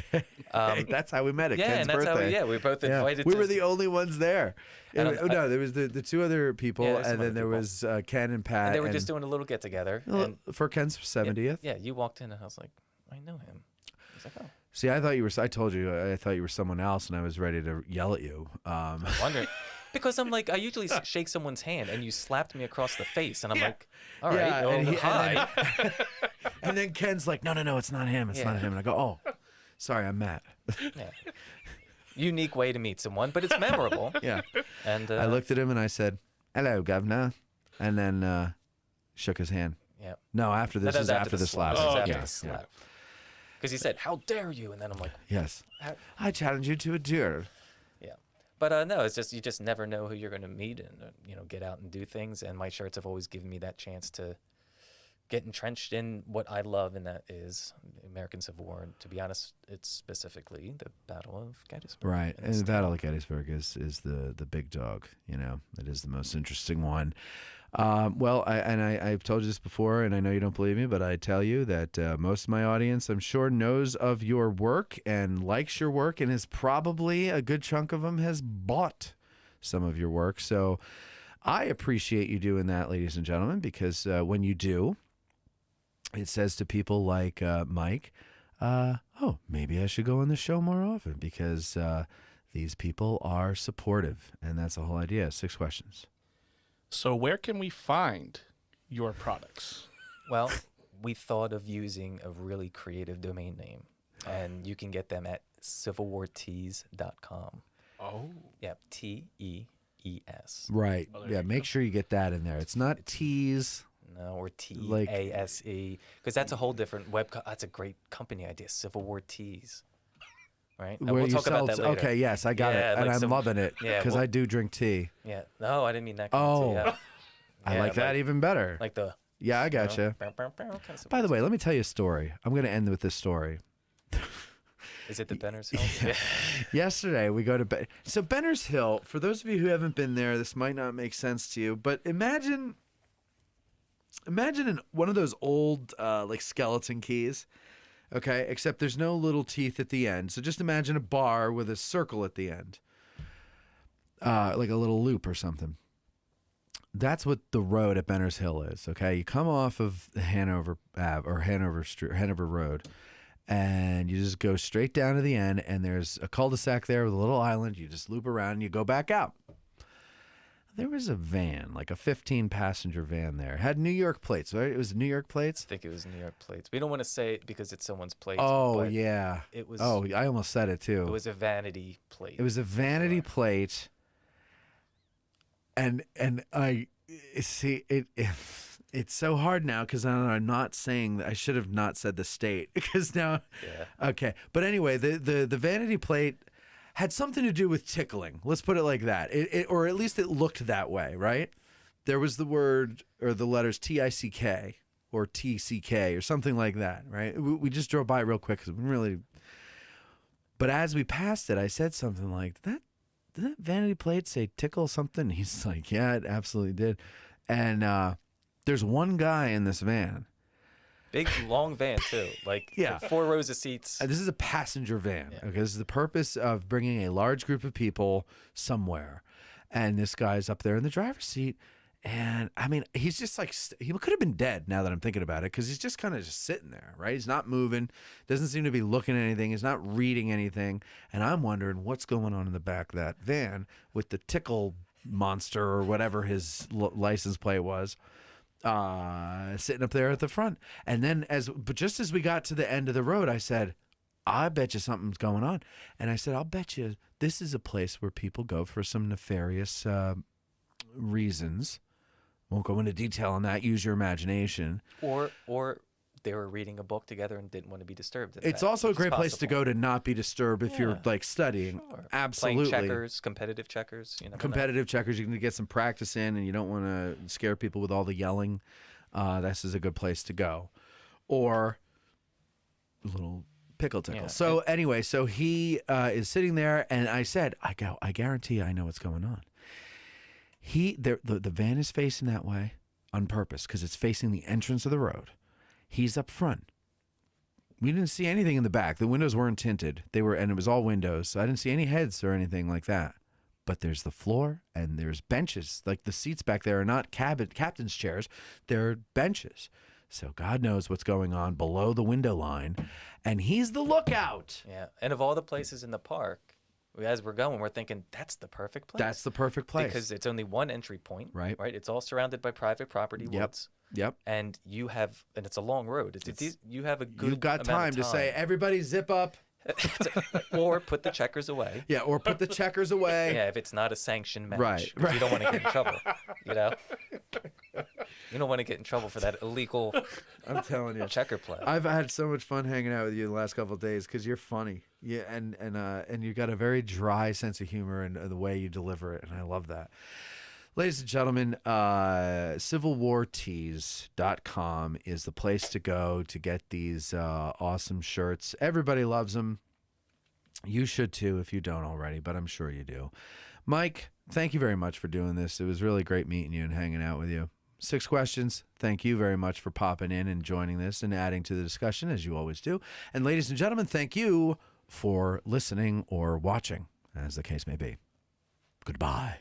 That's how we met at Ken's and that's birthday. how we both invited. We were the only ones there. No, there was the 2 other people, and then there was Ken and Pat. And they were just doing a little get together for Ken's 70th. Yeah, you walked in and I was like, I know him. I was like, oh. See, I told you I thought you were someone else, and I was ready to yell at you. I'm wondering. Because I'm like, I usually shake someone's hand, and you slapped me across the face, and I'm Yeah. like, all right, Yeah, well, and hi. And then Ken's like, no, it's not him. It's not him. And I go, oh, sorry, I'm Matt. Yeah. Unique way to meet someone, but it's memorable. Yeah. And I looked at him and I said, hello, governor. And then shook his hand. Yeah. No, after this That is was after the slap. This is Oh, after okay. the slap. Because he said, "How dare you?" And then I'm like, Yes. How- I challenge you to a duel. "Yeah." But no, it's just you just never know who you're going to meet, and get out and do things. And my shirts have always given me that chance to get entrenched in what I love, and that is the American Civil War. And to be honest, it's specifically the Battle of Gettysburg. Right. And And it's the Battle of Gettysburg is the big dog, It is the most interesting one. I've told you this before, and I know you don't believe me, but I tell you that most of my audience, I'm sure, knows of your work and likes your work, and is probably a good chunk of them has bought some of your work. So I appreciate you doing that, ladies and gentlemen, because when you do, it says to people like Mike, oh, maybe I should go on the show more often because these people are supportive, and that's the whole idea. 6 questions. So where can we find your products? Well, we thought of using a really creative domain name, and you can get them at civilwartees.com. Oh. Yep, TEES. Right. Oh, there Yeah, you make sure you get that in there. It's not tease. No, or Like- TASE, because that's a whole different that's a great company idea, Civil War Teas. Right? Where We'll you talk about sell- that later. Okay, yes, I got Yeah, it. And like I'm some- loving it yeah, because well- I do drink tea. Yeah. No, I didn't mean that kind Oh, of tea. Yeah. I Yeah, like that even better. Like the. Yeah, I gotcha. By the way, let me tell you a story. I'm going to end with this story. Is it the Benner's Hill? Yeah. Yesterday, we go to so Benner's Hill. For those of you who haven't been there, this might not make sense to you, but imagine one of those old like skeleton keys. Okay, except there's no little teeth at the end. So just imagine a bar with a circle at the end, like a little loop or something. That's what the road at Benner's Hill is. Okay, you come off of Hanover Ave or Hanover Road, and you just go straight down to the end. And there's a cul-de-sac there with a little island. You just loop around and you go back out. There was a van, like a 15-passenger van there. It had New York plates, right? It was New York plates? I think it was New York plates. We don't want to say it because it's someone's plate. Oh, but yeah. It was. Oh, I almost said it, too. It was a vanity plate. It was a vanity plate. And I see it. It's so hard now because I'm not saying that. I should have not said the state because now. Yeah. Okay, but anyway, the vanity plate had something to do with tickling. Let's put it like that. Or at least it looked that way, right? There was the word or the letters TICK or TCK or something like that, right? We just drove by real quick because we really. But as we passed it, I said something like that. Did that vanity plate say tickle something? He's like, yeah, it absolutely did. And there's one guy in this van. Big long van too, like Yeah. 4 rows of seats. This is a passenger van. Yeah. Okay, this is the purpose of bringing a large group of people somewhere. And this guy's up there in the driver's seat. And I mean, he's just like, he could have been dead now that I'm thinking about it, because he's just kind of just sitting there, right? He's not moving, doesn't seem to be looking at anything. He's not reading anything. And I'm wondering what's going on in the back of that van with the tickle monster or whatever his license plate was. Sitting up there at the front. And then but just as we got to the end of the road, I said, I bet you something's going on. And I said, I'll bet you this is a place where people go for some nefarious reasons. Won't go into detail on that. Use your imagination. Or they were reading a book together and didn't want to be disturbed. It's also a great place to go to not be disturbed if you're Yeah, like studying. Sure. Absolutely. Playing checkers, competitive checkers. You know, Competitive checkers, you can get some practice in, and you don't want to scare people with all the yelling. This is a good place to go. Or a little pickle tickle. Yeah. So anyway, so he is sitting there, and I said, I guarantee I know what's going on. The van is facing that way on purpose because it's facing the entrance of the road. He's up front. We didn't see anything in the back. The windows weren't tinted. And it was all windows. So I didn't see any heads or anything like that. But there's the floor and there's benches. Like the seats back there are not captain's chairs. They're benches. So God knows what's going on below the window line. And he's the lookout. Yeah, and of all the places in the park, as we're going, we're thinking that's the perfect place. That's the perfect place. Because it's only one entry point. Right. Right. It's all surrounded by private property, woods. Yep. And it's a long road. You have a good You've got amount time of to say, everybody zip up. or put the checkers away. Yeah, or put the checkers away. Yeah, if it's not a sanctioned match. Right. You don't want to get in trouble. You know? You don't want to get in trouble for that illegal I'm telling you. checker play. I've had so much fun hanging out with you the last couple of days because you're funny. Yeah, and you got a very dry sense of humor and the way you deliver it, and I love that. Ladies and gentlemen, civilwartees.com is the place to go to get these awesome shirts. Everybody loves them. You should too if you don't already, but I'm sure you do. Mike, thank you very much for doing this. It was really great meeting you and hanging out with you. 6 questions. Thank you very much for popping in and joining this and adding to the discussion, as you always do. And ladies and gentlemen, thank you for listening or watching, as the case may be. Goodbye.